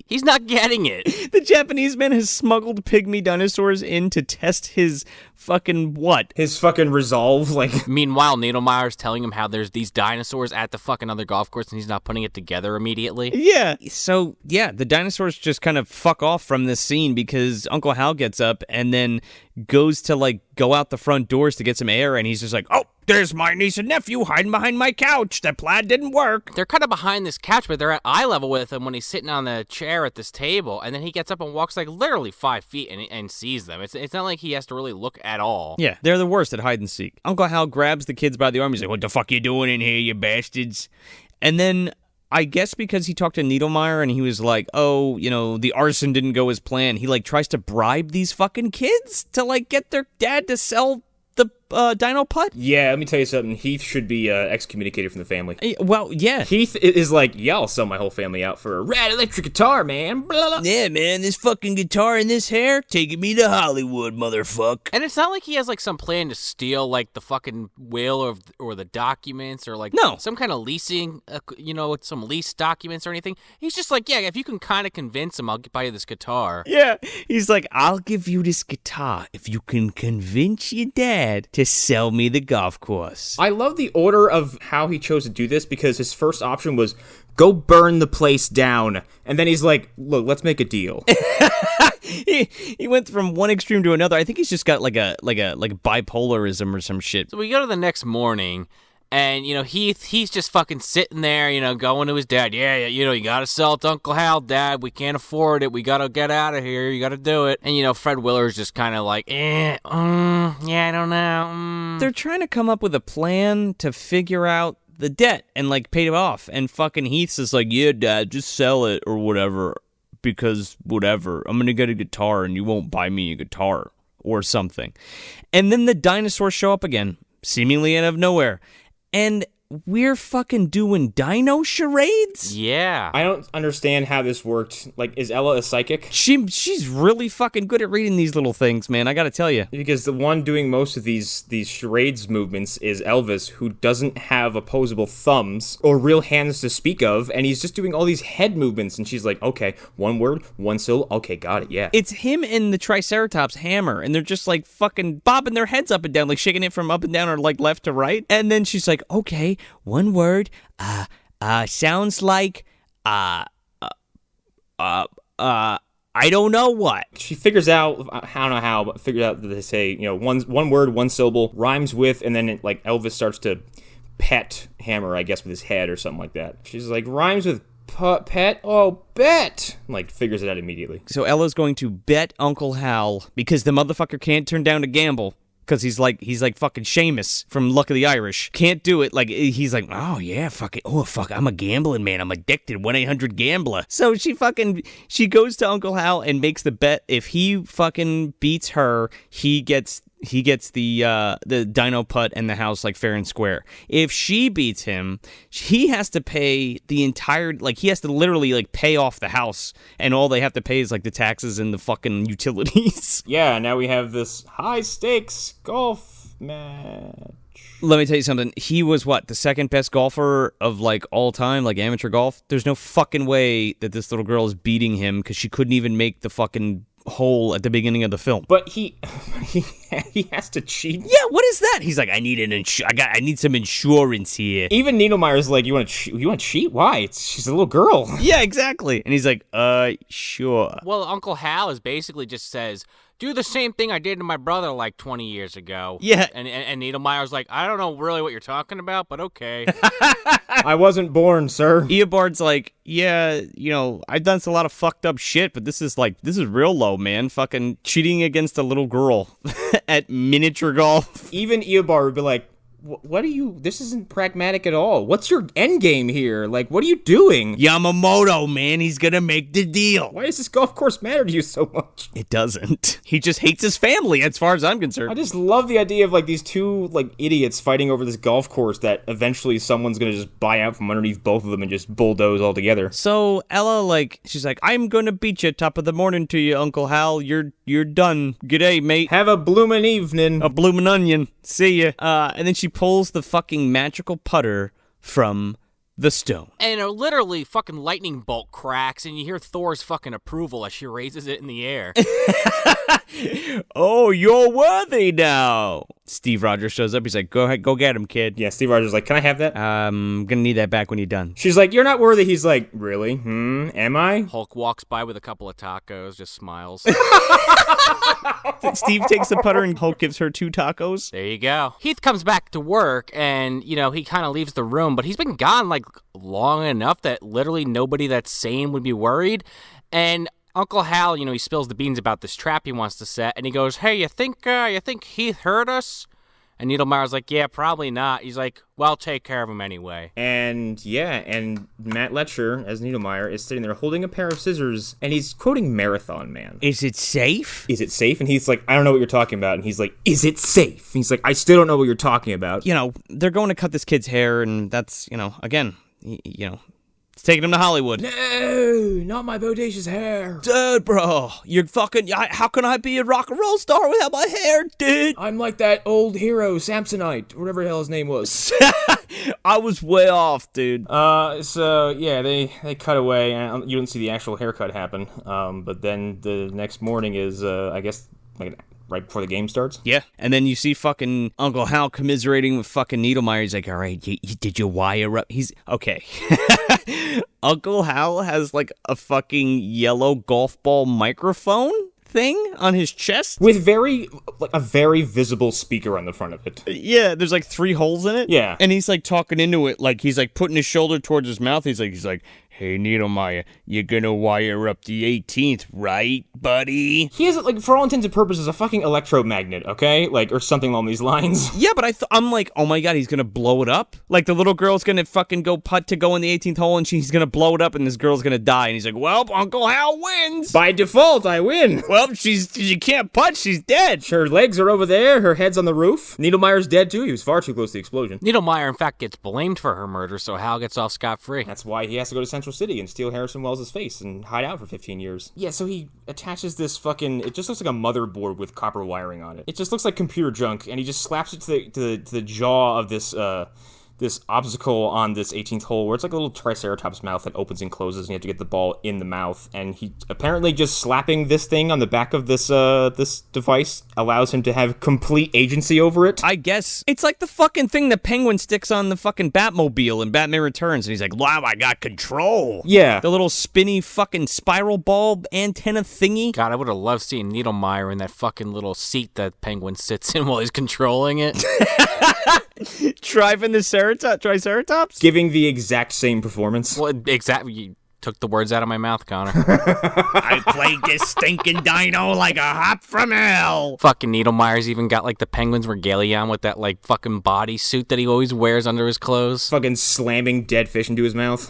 He's not getting it. The Japanese man has smuggled pygmy dinosaurs in to test his fucking what? His fucking resolve, like... Meanwhile, Needlemeyer's telling him how there's these dinosaurs at the fucking other golf course, and he's not putting it together immediately. Yeah. So, yeah, the dinosaurs just kind of fuck off from this scene because Uncle Hal gets up and then goes to, like, go out the front doors to get some air, and he's just like, oh, there's my niece and nephew hiding behind my couch. That plaid didn't work. They're kind of behind this couch, but they're at eye level with him when he's sitting on the chair at this table, and then he gets up and walks, like, literally 5 feet and sees them. It's not like he has to really look at all. Yeah, they're the worst at hide and seek. Uncle Hal grabs the kids by the arm. He's like, what the fuck you doing in here, you bastards? And then I guess because he talked to Needlemeyer and he was like, oh, the arson didn't go as planned, he, like, tries to bribe these fucking kids to, like, get their dad to sell the Dino Putt? Yeah, let me tell you something. Heath should be excommunicated from the family. Well, yeah. Heath is like, yeah, I'll sell my whole family out for a rad electric guitar, man. Blah, blah. Yeah, man, this fucking guitar and this hair taking me to Hollywood, motherfucker. And it's not like he has, like, some plan to steal, like, the fucking will or the documents or, like, no, some kind of leasing, some lease documents or anything. He's just like, yeah, if you can kind of convince him, I'll buy you this guitar. Yeah, he's like, I'll give you this guitar if you can convince your dad to sell me the golf course. I love the order of how he chose to do this because his first option was go burn the place down. And then he's like, look, let's make a deal. He went from one extreme to another. I think he's just got like a bipolarism or some shit. So we go to the next morning, and, he's just fucking sitting there, going to his dad. Yeah, you gotta sell it to Uncle Hal, Dad. We can't afford it. We gotta get out of here. You gotta do it. And, Fred Willard's just kind of like, yeah, I don't know. They're trying to come up with a plan to figure out the debt and, like, pay it off. And fucking Heath's is like, yeah, Dad, just sell it or whatever. Because whatever. I'm gonna get a guitar and you won't buy me a guitar or something. And then the dinosaurs show up again, seemingly out of nowhere. And we're fucking doing dino charades? Yeah. I don't understand how this worked. Like, is Ella a psychic? She's really fucking good at reading these little things, man. I gotta tell you. Because the one doing most of these charades movements is Elvis, who doesn't have opposable thumbs or real hands to speak of, and he's just doing all these head movements, and she's like, okay, one word, one syllable, okay, got it, yeah. It's him and the Triceratops hammer, and they're just, like, fucking bobbing their heads up and down, like, shaking it from up and down or, like, left to right. And then she's like, okay, one word, sounds like, I don't know what. She figures out, I don't know how, but figures out that they say, one word, one syllable, rhymes with, and then like Elvis starts to pet Hammer, I guess, with his head or something like that. She's like, rhymes with pet? Oh, bet! Like, figures it out immediately. So Ella's going to bet Uncle Hal, because the motherfucker can't turn down a gamble, because he's like fucking Seamus from Luck of the Irish. Can't do it. Like, he's like, oh yeah, fuck, I'm a gambling man. I'm addicted. 1-800-GAMBLER. So she goes to Uncle Hal and makes the bet. If he fucking beats her, he gets the Dino Putt and the house like fair and square. If she beats him, he has to pay the entire, like, he has to literally like pay off the house, and all they have to pay is like the taxes and the fucking utilities. Yeah, now we have this high stakes golf match. Let me tell you something. He was the second best golfer of like all time, like amateur golf. There's no fucking way that this little girl is beating him because she couldn't even make the fucking hole at the beginning of the film. But he has to cheat. Yeah, what is that? He's like, I need I need some insurance here. Even Niedermeyer's like, you want to cheat? Why? She's a little girl. Yeah, exactly. And he's like, sure. Well, Uncle Hal is basically just says, do the same thing I did to my brother like 20 years ago. Yeah. And Niedermeyer's like, I don't know really what you're talking about, but okay. I wasn't born, sir. Eobard's like, yeah, I've done a lot of fucked up shit, but this is real low, man. Fucking cheating against a little girl at miniature golf. Even Eobard would be like, this isn't pragmatic at all. What's your end game here? Like, what are you doing? Yamamoto, man, he's gonna make the deal. Why does this golf course matter to you so much? It doesn't. He just hates his family, as far as I'm concerned. I just love the idea of, like, these two, like, idiots fighting over this golf course that eventually someone's gonna just buy out from underneath both of them and just bulldoze all together. So, Ella, she's like, I'm gonna beat you top of the morning to you, Uncle Hal. You're done. G'day, mate. Have a bloomin' evening. A bloomin' onion. See ya. And then she pulls the fucking magical putter from the stone. And a literally fucking lightning bolt cracks, and you hear Thor's fucking approval as she raises it in the air. Oh, you're worthy now. Steve Rogers shows up. He's like, go ahead, go get him, kid. Yeah, Steve Rogers is like, can I have that? I'm gonna need that back when you're done. She's like, you're not worthy. He's like, really? Am I? Hulk walks by with a couple of tacos, just smiles. Steve takes the putter and Hulk gives her 2 tacos. There you go. Heath comes back to work and, he kind of leaves the room, but he's been gone like long enough that literally nobody that's sane would be worried. And Uncle Hal, he spills the beans about this trap he wants to set, and he goes, hey, you think Heath heard us? And Niedermeyer's like, yeah, probably not. He's like, well, take care of him anyway. And Matt Letcher, as Niedermeyer, is sitting there holding a pair of scissors, and he's quoting Marathon Man. Is it safe? Is it safe? And he's like, I don't know what you're talking about. And he's like, is it safe? And he's like, I still don't know what you're talking about. They're going to cut this kid's hair, and that's, again, it's taking him to Hollywood. No, not my bodacious hair. Dude, bro, you're fucking, how can I be a rock and roll star without my hair, dude? I'm like that old hero, Samsonite, whatever the hell his name was. I was way off, dude. So, yeah, they cut away, and you don't see the actual haircut happen, but then the next morning is, I guess, like right before the game starts. Yeah, and then you see fucking Uncle Hal commiserating with fucking Niedermeyer. He's like, all right, did you wire up? He's, okay. Uncle Hal has like a fucking yellow golf ball microphone thing on his chest. With a very visible speaker on the front of it. Yeah, there's like 3 holes in it. Yeah. And he's like talking into it, like he's like putting his shoulder towards his mouth. He's like, hey, Niedermeyer, you're gonna wire up the 18th, right, buddy? He has, like, for all intents and purposes, a fucking electromagnet, okay? Like, or something along these lines. Yeah, but I'm like, oh my god, he's gonna blow it up? Like, the little girl's gonna fucking go putt to go in the 18th hole, and she's gonna blow it up, and this girl's gonna die. And he's like, well, Uncle Hal wins! By default, I win! Well, she can't putt, she's dead! Her legs are over there, her head's on the roof. Niedermeyer's dead, too. He was far too close to the explosion. Niedermeyer, in fact, gets blamed for her murder, so Hal gets off scot-free. That's why he has to go to Central City and steal Harrison Wells' face and hide out for 15 years. Yeah, so he attaches this fucking, it just looks like a motherboard with copper wiring on it. It just looks like computer junk, and he just slaps it to the jaw of this obstacle on this 18th hole where it's like a little triceratops mouth that opens and closes, and you have to get the ball in the mouth. And he apparently just slapping this thing on the back of this device allows him to have complete agency over it. I guess it's like the fucking thing the Penguin sticks on the fucking Batmobile in Batman Returns, and he's like, wow, I got control. Yeah. The little spinny fucking spiral ball antenna thingy. God, I would have loved seeing Niedermeyer in that fucking little seat that Penguin sits in while he's controlling it. Driving the Triceratops? Giving the exact same performance. Well, exactly. took the words out of my mouth, Connor. I played this stinking dino like a hop from hell. Fucking Needlemeyer's even got like the Penguin's regalia on with that like fucking bodysuit that he always wears under his clothes. Fucking slamming dead fish into his mouth.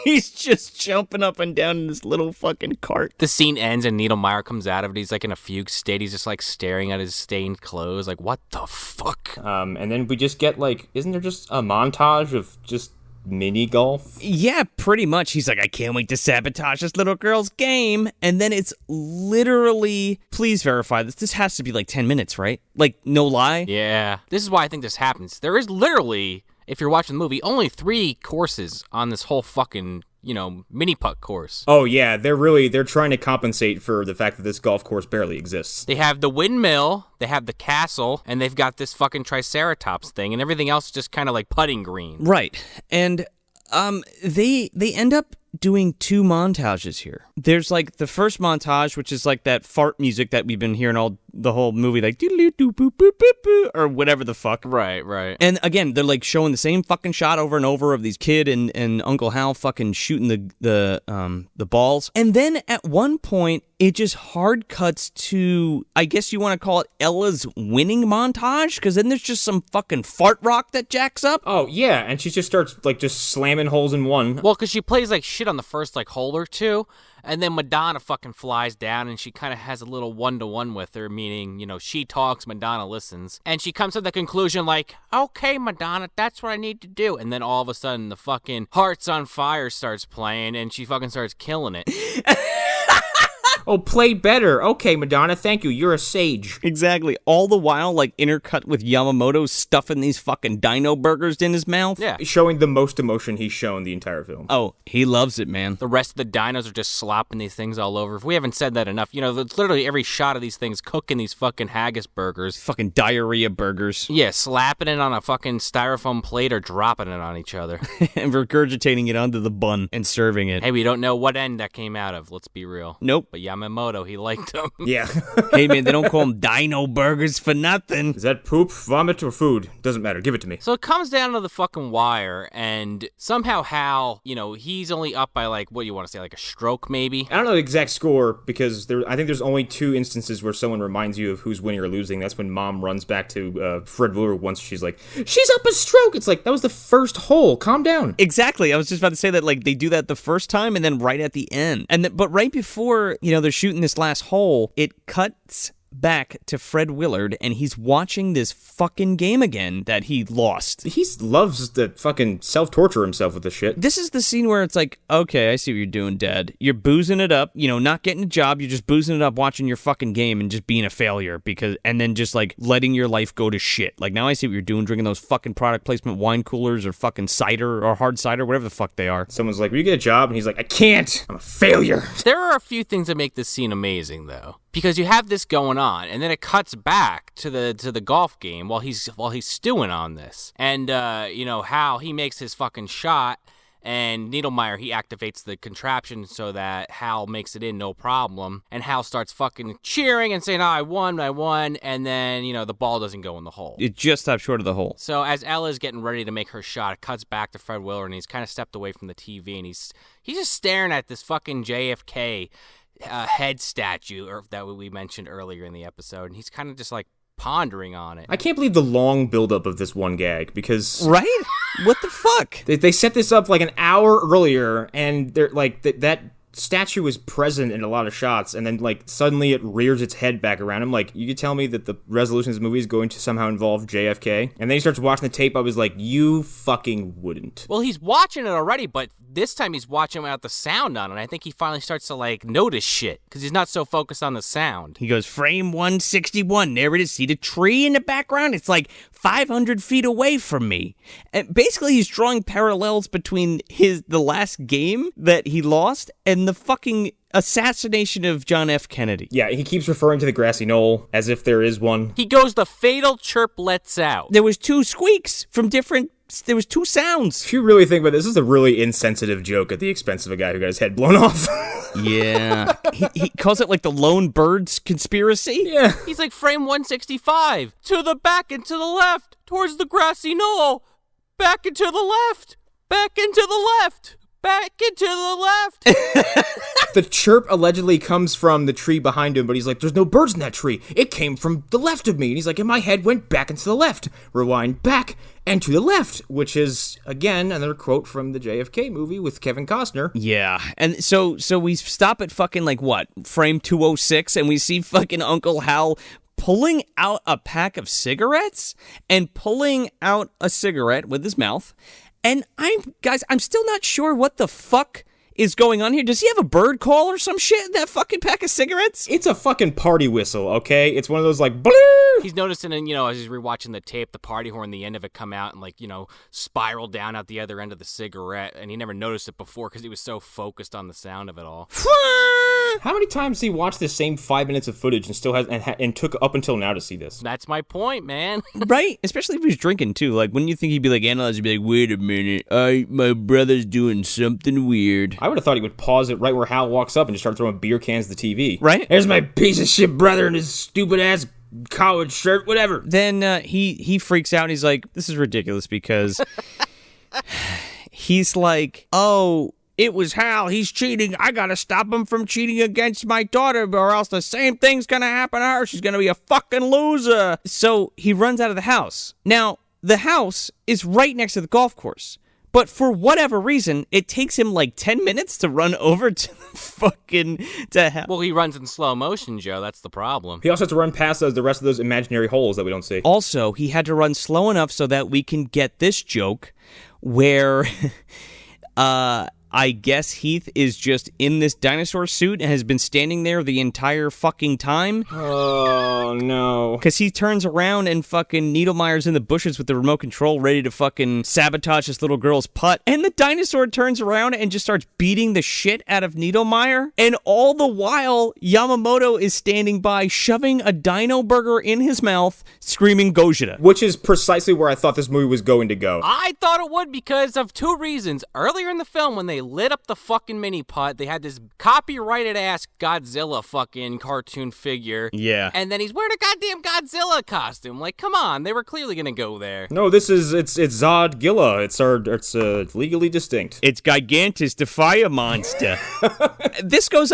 He's just jumping up and down in this little fucking cart. The scene ends and Needlemeyer comes out of it. He's like in a fugue state. He's just like staring at his stained clothes. Like, what the fuck? And then we just get like, isn't there just a montage of just mini golf? Yeah, pretty much. He's like, I can't wait to sabotage this little girl's game. And then it's literally, please verify this. This has to be like 10 minutes, right? Like, no lie? Yeah. This is why I think this happens. There is literally, if you're watching the movie, only 3 courses on this whole fucking, mini-putt course. Oh yeah, they're trying to compensate for the fact that this golf course barely exists. They have the windmill, they have the castle, and they've got this fucking Triceratops thing, and everything else is just kind of like putting green. Right. And they end up doing 2 montages here. There's like the first montage, which is like that fart music that we've been hearing the whole movie, like doodle-doo, boop, boop, boop, boop, or whatever the fuck. Right. And again, they're like showing the same fucking shot over and over of these kid and Uncle Hal fucking shooting the balls. And then at one point, it just hard cuts to, I guess you want to call it Ella's winning montage, because then there's just some fucking fart rock that jacks up. Oh yeah, and she just starts like just slamming holes in one. Well, because she plays like shit on the first like hole or two, and then Madonna fucking flies down, and she kind of has a little one-to-one with her, meaning, she talks, Madonna listens, and she comes to the conclusion like, okay, Madonna, that's what I need to do, and then all of a sudden the fucking Hearts on Fire starts playing, and she fucking starts killing it. Oh, play better. Okay, Madonna, thank you. You're a sage. Exactly. All the while, like, intercut with Yamamoto stuffing these fucking Dino Burgers in his mouth. Yeah. Showing the most emotion he's shown the entire film. Oh, he loves it, man. The rest of the dinos are just slopping these things all over. If we haven't said that enough, it's literally every shot of these things cooking these fucking haggis burgers. Fucking diarrhea burgers. Yeah, slapping it on a fucking styrofoam plate or dropping it on each other. And regurgitating it onto the bun and serving it. Hey, we don't know what end that came out of, let's be real. Nope. But Yamamoto, he liked them. Yeah. Hey, man, they don't call them Dino Burgers for nothing. Is that poop, vomit, or food? Doesn't matter. Give it to me. So it comes down to the fucking wire, and somehow Hal, he's only up by like, what do you want to say, like a stroke maybe? I don't know the exact score, because I think there's only 2 instances where someone reminds you of who's winning or losing. That's when Mom runs back to Fred Willard once she's like, she's up a stroke! It's like, that was the first hole. Calm down. Exactly. I was just about to say that, like, they do that the first time and then right at the end. But right before, they're shooting this last hole, it cuts back to Fred Willard, and he's watching this fucking game again that he lost. He loves to fucking self-torture himself with this shit. This is the scene where it's like, okay, I see what you're doing, Dad. You're boozing it up, not getting a job, you're just boozing it up, watching your fucking game and just being a failure, and then just like letting your life go to shit. Like, now I see what you're doing, drinking those fucking product placement wine coolers or fucking cider or hard cider, whatever the fuck they are. Someone's like, will you get a job? And he's like, I can't. I'm a failure. There are a few things that make this scene amazing, though. Because you have this going on, and then it cuts back to the golf game while he's stewing on this. And Hal, he makes his fucking shot, and Needlemeyer, he activates the contraption so that Hal makes it in no problem. And Hal starts fucking cheering and saying, oh, I won, and then, the ball doesn't go in the hole. It just stopped short of the hole. So as Ella's getting ready to make her shot, it cuts back to Fred Willard, and he's kind of stepped away from the TV, and he's just staring at this fucking JFK head statue that we mentioned earlier in the episode, and he's kind of just like pondering on it. I can't believe the long buildup of this one gag, because right? What the fuck? They set this up like an hour earlier, and they're like that statue is present in a lot of shots, and then like suddenly it rears its head back around. I'm like, you could tell me that the resolution of this movie is going to somehow involve JFK, and then he starts watching the tape. I was like, you fucking wouldn't. Well, he's watching it already, but this time he's watching without the sound on, and I think he finally starts to like notice shit because he's not so focused on the sound. He goes, frame 161. There it is. See the tree in the background? It's like 500 feet away from me. And basically, he's drawing parallels between the last game that he lost and the fucking assassination of John F. Kennedy. Yeah, he keeps referring to the grassy knoll as if there is one. He goes, the fatal chirp lets out. There was 2 squeaks from different... There was 2 sounds. If you really think about this, this is a really insensitive joke at the expense of a guy who got his head blown off. Yeah. He calls it like the lone birds conspiracy. Yeah. He's like, frame 165. To the back and to the left. Towards the grassy knoll. Back and to the left. Back and to the left. back and to the left. The chirp allegedly comes from the tree behind him, but he's like, there's no birds in that tree. It came from the left of me. And he's like, and my head went back and to the left. Rewind back and to the left, which is, again, another quote from the JFK movie with Kevin Costner. Yeah, and so we stop at fucking, like, what, frame 206, and we see fucking Uncle Hal pulling out a pack of cigarettes and pulling out a cigarette with his mouth. And I'm still not sure what the fuck is going on here. Does he have a bird call or some shit in that fucking pack of cigarettes? It's a fucking party whistle, okay? It's one of those, like, blue. He's noticing, and, as he's rewatching the tape, the party horn, the end of it come out and, like, spiral down out the other end of the cigarette, and he never noticed it before because he was so focused on the sound of it all. How many times has he watched the same 5 minutes of footage and still has and took up until now to see this? That's my point, man. Right? Especially if he was drinking, too. Like, wouldn't you think he'd be, like, analyzed? He'd be like, wait a minute. My brother's doing something weird. I would have thought he would pause it right where Hal walks up and just start throwing beer cans at the TV. Right? There's my piece of shit brother in his stupid-ass college shirt, whatever. Then he freaks out and he's like, this is ridiculous because he's like, oh, it was Hal. He's cheating. I gotta stop him from cheating against my daughter or else the same thing's gonna happen to her. She's gonna be a fucking loser. So he runs out of the house. Now, the house is right next to the golf course. But for whatever reason, it takes him like 10 minutes to run over to hell. Well, he runs in slow motion, Joe. That's the problem. He also has to run past the rest of those imaginary holes that we don't see. Also, he had to run slow enough so that we can get this joke where I guess Heath is just in this dinosaur suit and has been standing there the entire fucking time. Oh, no. Because he turns around and fucking Needlemeyer's in the bushes with the remote control ready to fucking sabotage this little girl's putt. And the dinosaur turns around and just starts beating the shit out of Needlemeyer. And all the while, Yamamoto is standing by, shoving a Dino Burger in his mouth, screaming Gojira. Which is precisely where I thought this movie was going to go. I thought it would because of two reasons. Earlier in the film, when they lit up the fucking mini-putt, they had this copyrighted-ass Godzilla fucking cartoon figure. Yeah. And then he's wearing a goddamn Godzilla costume. Like, come on, they were clearly gonna go there. No, it's Zod Gilla. It's legally distinct. It's Gigantus, the fire monster. This goes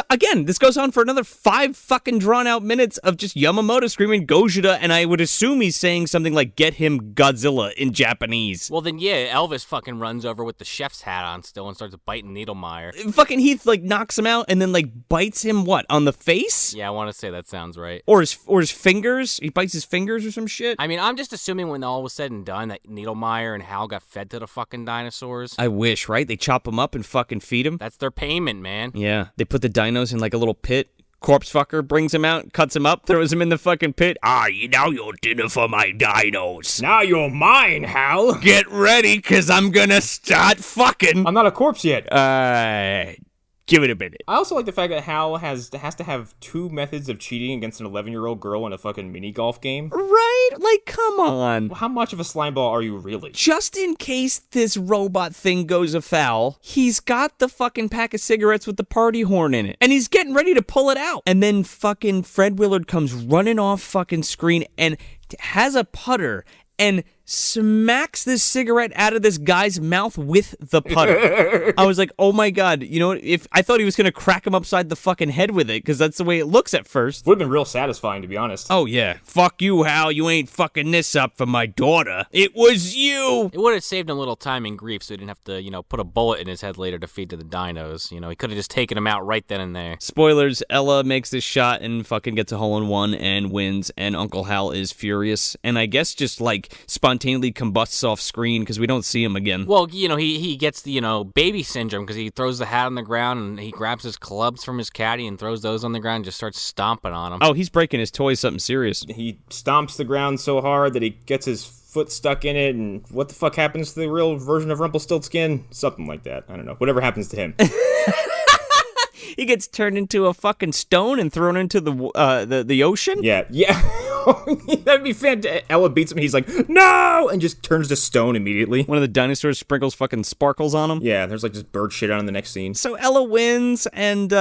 on for another 5 fucking drawn-out minutes of just Yamamoto screaming Gojira, and I would assume he's saying something like, get him Godzilla in Japanese. Well, then, yeah, Elvis fucking runs over with the chef's hat on still and starts biting Needlemeyer. Fucking Heath, like, knocks him out and then, like, bites him, what, on the face? Yeah, I want to say that sounds right. Or his fingers? He bites his fingers or some shit? I mean, I'm just assuming when all was said and done that Needlemeyer and Hal got fed to the fucking dinosaurs. I wish, right? They chop him up and fucking feed him. That's their payment, man. Yeah. They put the dinos in, like, a little pit. Corpse fucker brings him out, cuts him up, throws him in the fucking pit. Now you're dinner for my dinos. Now you're mine, Hal. Get ready, because I'm gonna start fucking. I'm not a corpse yet. Give it a minute. I also like the fact that Hal has to have 2 methods of cheating against an 11-year-old girl in a fucking mini golf game. Right? Like, come on. How much of a slimeball are you really? Just in case this robot thing goes afoul, he's got the fucking pack of cigarettes with the party horn in it. And he's getting ready to pull it out. And then fucking Fred Willard comes running off fucking screen and has a putter and smacks this cigarette out of this guy's mouth with the putter. I was like, oh my god, you know what? If I thought he was gonna crack him upside the fucking head with it, because that's the way it looks at first. Would have been real satisfying, to be honest. Oh yeah. Fuck you, Hal. You ain't fucking this up for my daughter. It was you. It would have saved him a little time and grief so he didn't have to, put a bullet in his head later to feed to the dinos. He could have just taken him out right then and there. Spoilers, Ella makes this shot and fucking gets a hole-in-one and wins, and Uncle Hal is furious, and I guess just, like, spontaneously combusts off screen because we don't see him again. Well, he gets the, baby syndrome because he throws the hat on the ground and he grabs his clubs from his caddy and throws those on the ground and just starts stomping on them. Oh, he's breaking his toys something serious. He stomps the ground so hard that he gets his foot stuck in it, and what the fuck happens to the real version of Rumpelstiltskin? Something like that. I don't know. Whatever happens to him. He gets turned into a fucking stone and thrown into the ocean? Yeah. That'd be fantastic. Ella beats him, he's like, no! And just turns to stone immediately. One of the dinosaurs sprinkles fucking sparkles on him. Yeah, there's like just bird shit on in the next scene. So Ella wins and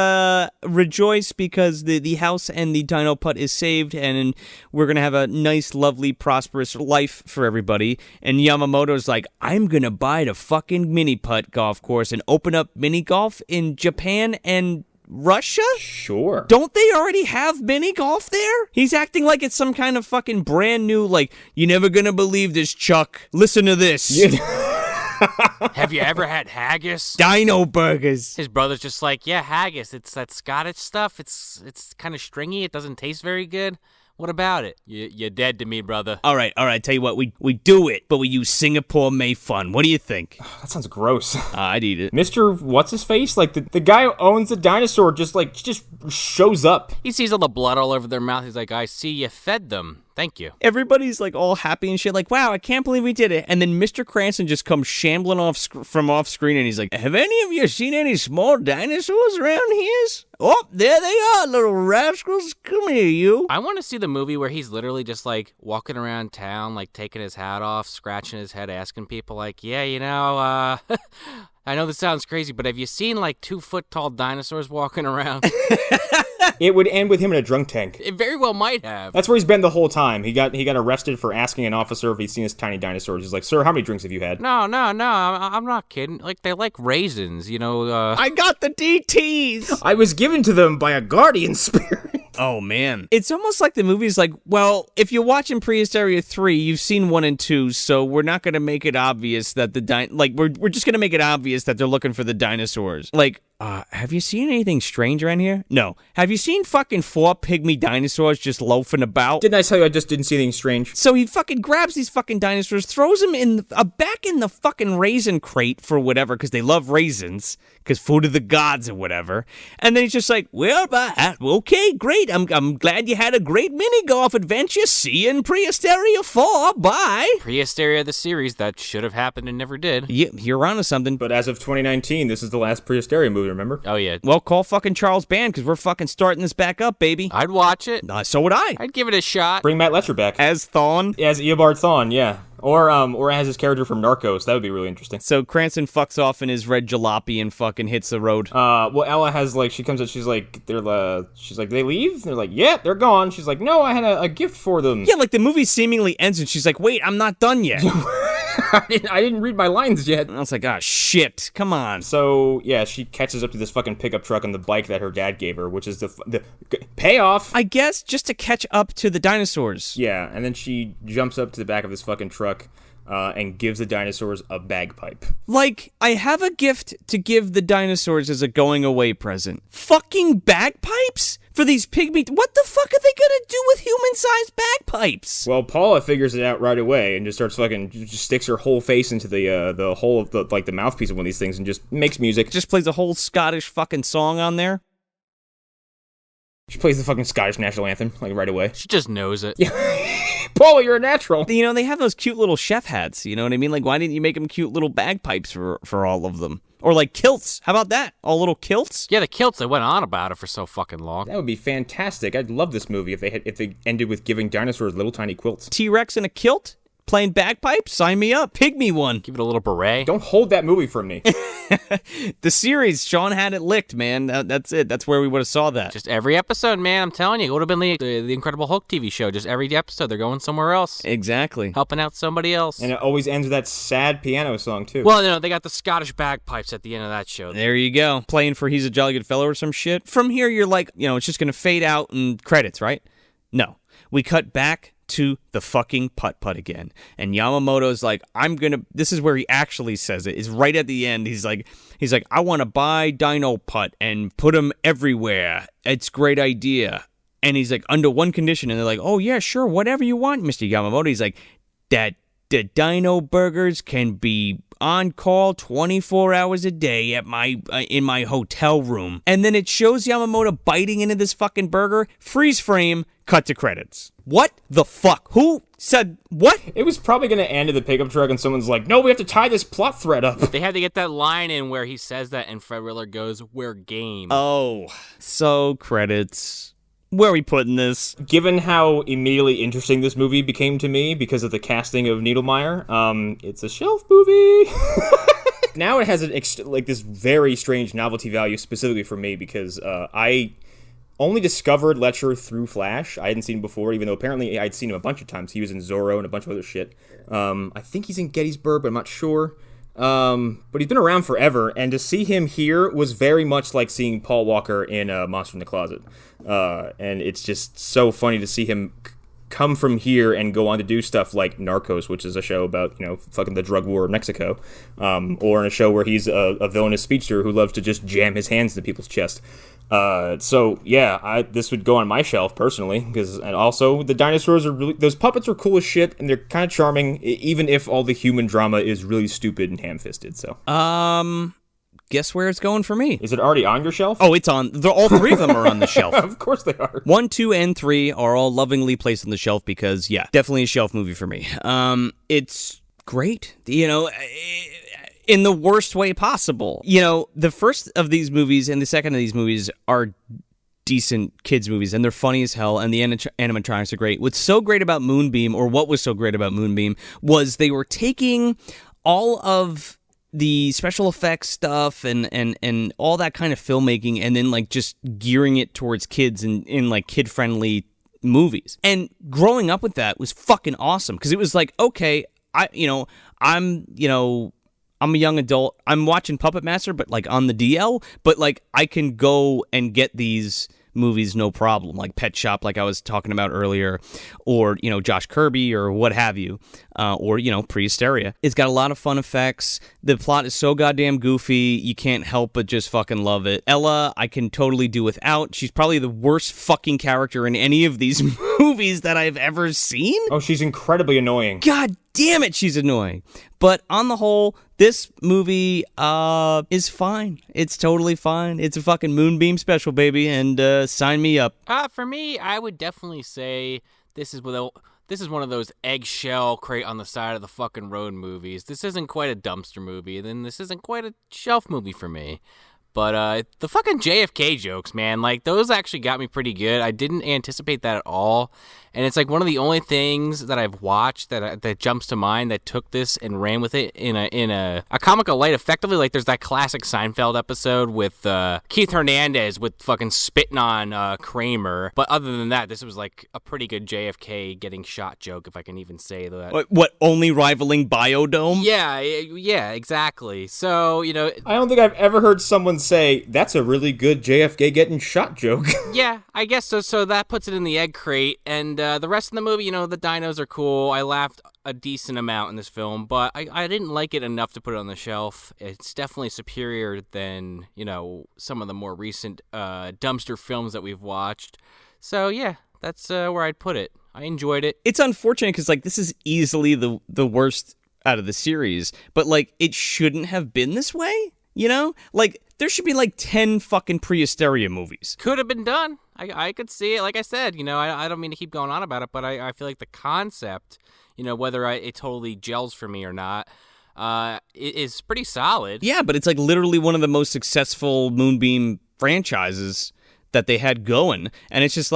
rejoice because the house and the dino putt is saved, and we're going to have a nice, lovely, prosperous life for everybody. And Yamamoto's like, I'm going to buy the fucking mini-putt golf course and open up mini golf in Japan and Russia? Sure. Don't they already have mini golf there? He's acting like it's some kind of fucking brand new, like, you're never gonna believe this, Chuck. Listen to this. Have you ever had haggis? Dino Burgers. His brother's just like, yeah, haggis. It's that Scottish stuff. It's kind of stringy. It doesn't taste very good. What about it? You're dead to me, brother. All right. Tell you what, we do it, but we use Singapore made fun. What do you think? That sounds gross. I'd eat it. Mr. What's-his-face? Like, the guy who owns the dinosaur just shows up. He sees all the blood all over their mouth. He's like, I see you fed them. Thank you. Everybody's like all happy and shit, like, wow, I can't believe we did it. And then Mr. Cranston just comes shambling from off screen, and he's like, have any of you seen any small dinosaurs around here? Oh, there they are, little rascals. Come here, you. I want to see the movie where he's literally just like walking around town, like taking his hat off, scratching his head, asking people like, yeah, you know, I know this sounds crazy, but have you seen like 2-foot-tall dinosaurs walking around? It would end with him in a drunk tank. It very well might have. That's where he's been the whole time. He got arrested for asking an officer if he'd seen his tiny dinosaurs. He's like, sir, how many drinks have you had? No, I'm not kidding. Like, they like raisins, you know. I got the DTs. I was given to them by a guardian spirit. Oh, man. It's almost like the movie's like, well, if you're watching Prehysteria 3, you've seen 1 and 2, so we're not going to make it obvious that we're just going to make it obvious that they're looking for the dinosaurs. Like, have you seen anything strange around here? No. Have you seen fucking 4 pygmy dinosaurs just loafing about? Didn't I tell you I just didn't see anything strange? So he fucking grabs these fucking dinosaurs, throws them back in the fucking raisin crate for whatever, because they love raisins, because food of the gods or whatever. And then he's just like, well, okay, great. I'm glad you had a great mini-golf adventure. See you in Prehysteria 4. Bye. Prehysteria, the series that should have happened and never did. Yeah, you're onto something. But as of 2019, this is the last Prehysteria movie, remember? Oh, yeah. Well, call fucking Charles Band, because we're fucking starting this back up, baby. I'd watch it. So would I. I'd give it a shot. Bring Matt Letcher back. As Thawne. As Eobard Thawne, yeah. Or as his character from Narcos. That would be really interesting. So Cranston fucks off in his red jalopy and fucking hits the road. Well, Ella has, like, she comes up, she's like, they leave? They're like, yeah, they're gone. She's like, no, I had a gift for them. Yeah, like, the movie seemingly ends, and she's like, wait, I'm not done yet. I didn't read my lines yet. And I was like, ah, shit, come on. So, yeah, she catches up to this fucking pickup truck on the bike that her dad gave her, which is the payoff. I guess just to catch up to the dinosaurs. Yeah, and then she jumps up to the back of this fucking truck and gives the dinosaurs a bagpipe. Like, I have a gift to give the dinosaurs as a going-away present. Fucking bagpipes? For these pygmy... What the fuck are they gonna do with human-sized bagpipes? Well, Paula figures it out right away and just starts just sticks her whole face into the hole of the mouthpiece of one of these things and just makes music. Just plays a whole Scottish fucking song on there. She plays the fucking Scottish national anthem, like, right away. She just knows it. Yeah. Paula, you're a natural. You know, they have those cute little chef hats, you know what I mean? Like, why didn't you make them cute little bagpipes for all of them? Or like kilts. How about that? All little kilts? Yeah, the kilts, they went on about it for so fucking long. That would be fantastic. I'd love this movie if they ended with giving dinosaurs little tiny quilts. T-Rex in a kilt? Playing bagpipes? Sign me up. Pygmy one. Give it a little beret. Don't hold that movie from me. The series, Sean had it licked, man. That's it. That's where we would have saw that. Just every episode, man. I'm telling you, it would have been the Incredible Hulk TV show. Just every episode, they're going somewhere else. Exactly. Helping out somebody else. And it always ends with that sad piano song, too. Well, no, they got the Scottish bagpipes at the end of that show. There you go. Playing for He's a Jolly Good Fellow or some shit. From here, you're like, it's just going to fade out and credits, right? No. We cut back to the fucking putt-putt again. And Yamamoto's like, this is where he actually says it, is right at the end. He's like, I want to buy Dino Putt and put them everywhere. It's a great idea. And he's like, under one condition. And they're like, oh, yeah, sure, whatever you want, Mr. Yamamoto. He's like, that the Dino Burgers can be on call 24 hours a day at in my hotel room. And then it shows Yamamoto biting into this fucking burger. Freeze frame, cut to credits. What the fuck? Who said what? It was probably going to end in the pickup truck and someone's like, no, we have to tie this plot thread up. They had to get that line in where he says that and Fred Willard goes, we're game. Oh, so credits. Where are we putting this? Given how immediately interesting this movie became to me because of the casting of Needlemeyer, it's a shelf movie. Now it has this very strange novelty value specifically for me because I only discovered Letcher through Flash. I hadn't seen him before, even though apparently I'd seen him a bunch of times. He was in Zorro and a bunch of other shit. I think he's in Gettysburg, but I'm not sure. But he's been around forever, and to see him here was very much like seeing Paul Walker in Monster in the Closet. And it's just so funny to see him come from here and go on to do stuff like Narcos, which is a show about, fucking the drug war of Mexico, or in a show where he's a villainous speedster who loves to just jam his hands into people's chest. So yeah, this would go on my shelf personally, and also the dinosaurs those puppets are cool as shit, and they're kind of charming, even if all the human drama is really stupid and ham-fisted. So, guess where it's going for me? Is it already on your shelf? Oh, it's on. All three of them are on the shelf. Of course they are. 1, 2, and 3 are all lovingly placed on the shelf because, yeah, definitely a shelf movie for me. It's great, in the worst way possible. The first of these movies and the second of these movies are decent kids movies, and they're funny as hell, and the animatronics are great. What's so great about Moonbeam, or what was so great about Moonbeam, was they were taking all of the special effects stuff and all that kind of filmmaking, and then just gearing it towards kids in kid-friendly movies. And growing up with that was fucking awesome, because it was okay, I'm a young adult. I'm watching Puppet Master, but on the DL. But I can go and get these movies no problem, like Pet Shop, like I was talking about earlier, or Josh Kirby, or what have you, or Prehysteria. It's got a lot of fun effects. The plot is so goddamn goofy, you can't help but just fucking love it. Ella, I can totally do without. She's probably the worst fucking character in any of these movies that I've ever seen. Oh, she's incredibly annoying. God damn it, she's annoying. But on the whole, this movie is fine. It's totally fine. It's a fucking Moonbeam special, baby, and sign me up. For me, I would definitely say this is one of those eggshell crate on the side of the fucking road movies. This isn't quite a dumpster movie, then this isn't quite a shelf movie for me. But the fucking JFK jokes, man, those actually got me pretty good. I didn't anticipate that at all. And it's one of the only things that I've watched that jumps to mind that took this and ran with it in a comical light effectively. There's that classic Seinfeld episode with Keith Hernandez with fucking spitting on Kramer. But other than that, this was a pretty good JFK getting shot joke, if I can even say that. What, only rivaling Biodome? Yeah, exactly. So, I don't think I've ever heard someone say, that's a really good JFK getting shot joke. Yeah, I guess so. So that puts it in the egg crate. And the rest of the movie, the dinos are cool. I laughed a decent amount in this film, but I didn't like it enough to put it on the shelf. It's definitely superior than, some of the more recent dumpster films that we've watched. So, yeah, that's where I'd put it. I enjoyed it. It's unfortunate because, this is easily the worst out of the series, but, it shouldn't have been this way, there should be 10 fucking Prehysteria movies. Could have been done. I could see it. Like I said, I don't mean to keep going on about it, but I feel like the concept, whether it totally gels for me or not, it is pretty solid. Yeah, but it's literally one of the most successful Moonbeam franchises that they had going, and it's just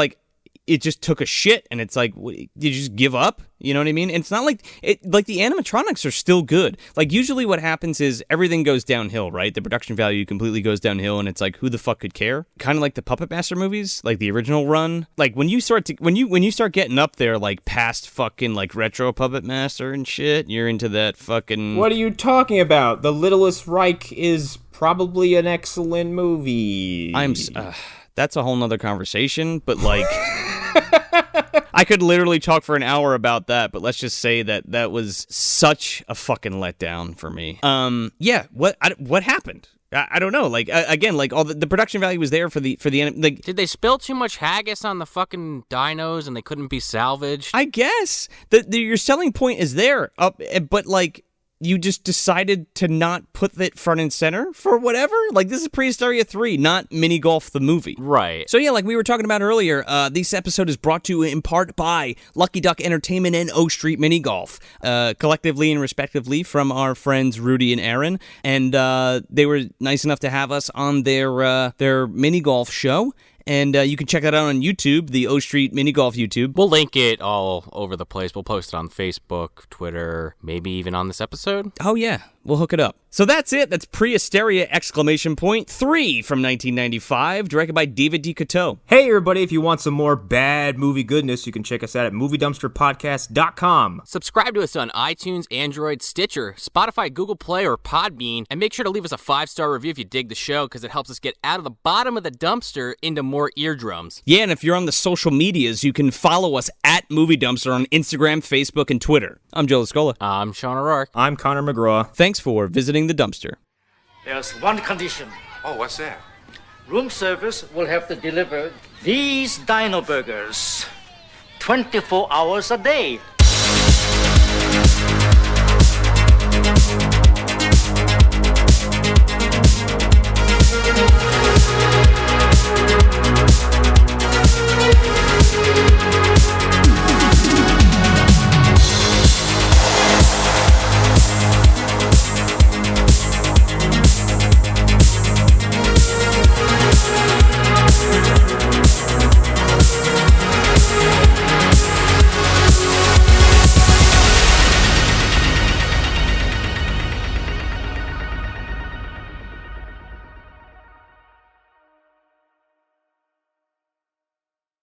it just took a shit, and it's did you just give up? You know what I mean? And it's not the animatronics are still good. Usually what happens is everything goes downhill, right? The production value completely goes downhill, and it's who the fuck could care? Kind of like the Puppet Master movies, the original run. When you start getting up there, past fucking retro Puppet Master and shit, you're into that fucking. What are you talking about? The Littlest Reich is probably an excellent movie. That's a whole nother conversation, but I could literally talk for an hour about that, but let's just say that was such a fucking letdown for me. Yeah, what happened? I don't know. Again, all the production value was there for the Did they spill too much haggis on the fucking dinos and they couldn't be salvaged? I guess your selling point is there, but you just decided to not put it front and center for whatever? This is Prehysteria 3, not Mini Golf the movie. Right. So yeah, we were talking about earlier, this episode is brought to you in part by Lucky Duck Entertainment and O Street Mini Golf, collectively and respectively from our friends Rudy and Aaron, and they were nice enough to have us on their mini golf show. and you can check that out on YouTube, the O Street Mini Golf YouTube. We'll link it all over the place. We'll post it on Facebook, Twitter, maybe even on this episode. Oh, yeah. We'll hook it up. So that's it. That's Prehysteria! 3 from 1995, directed by David D. Coteau. Hey, everybody, if you want some more bad movie goodness, you can check us out at MovieDumpsterPodcast.com. Subscribe to us on iTunes, Android, Stitcher, Spotify, Google Play, or Podbean, and make sure to leave us a 5-star review if you dig the show, because it helps us get out of the bottom of the dumpster into more eardrums. Yeah, and if you're on the social medias, you can follow us at Movie Dumpster on Instagram, Facebook, and Twitter. I'm Joe Lascola. I'm Sean O'Rourke. I'm Connor McGraw. Thanks for visiting the dumpster. There's one condition. Oh, what's that? Room service will have to deliver these Dino Burgers 24 hours a day.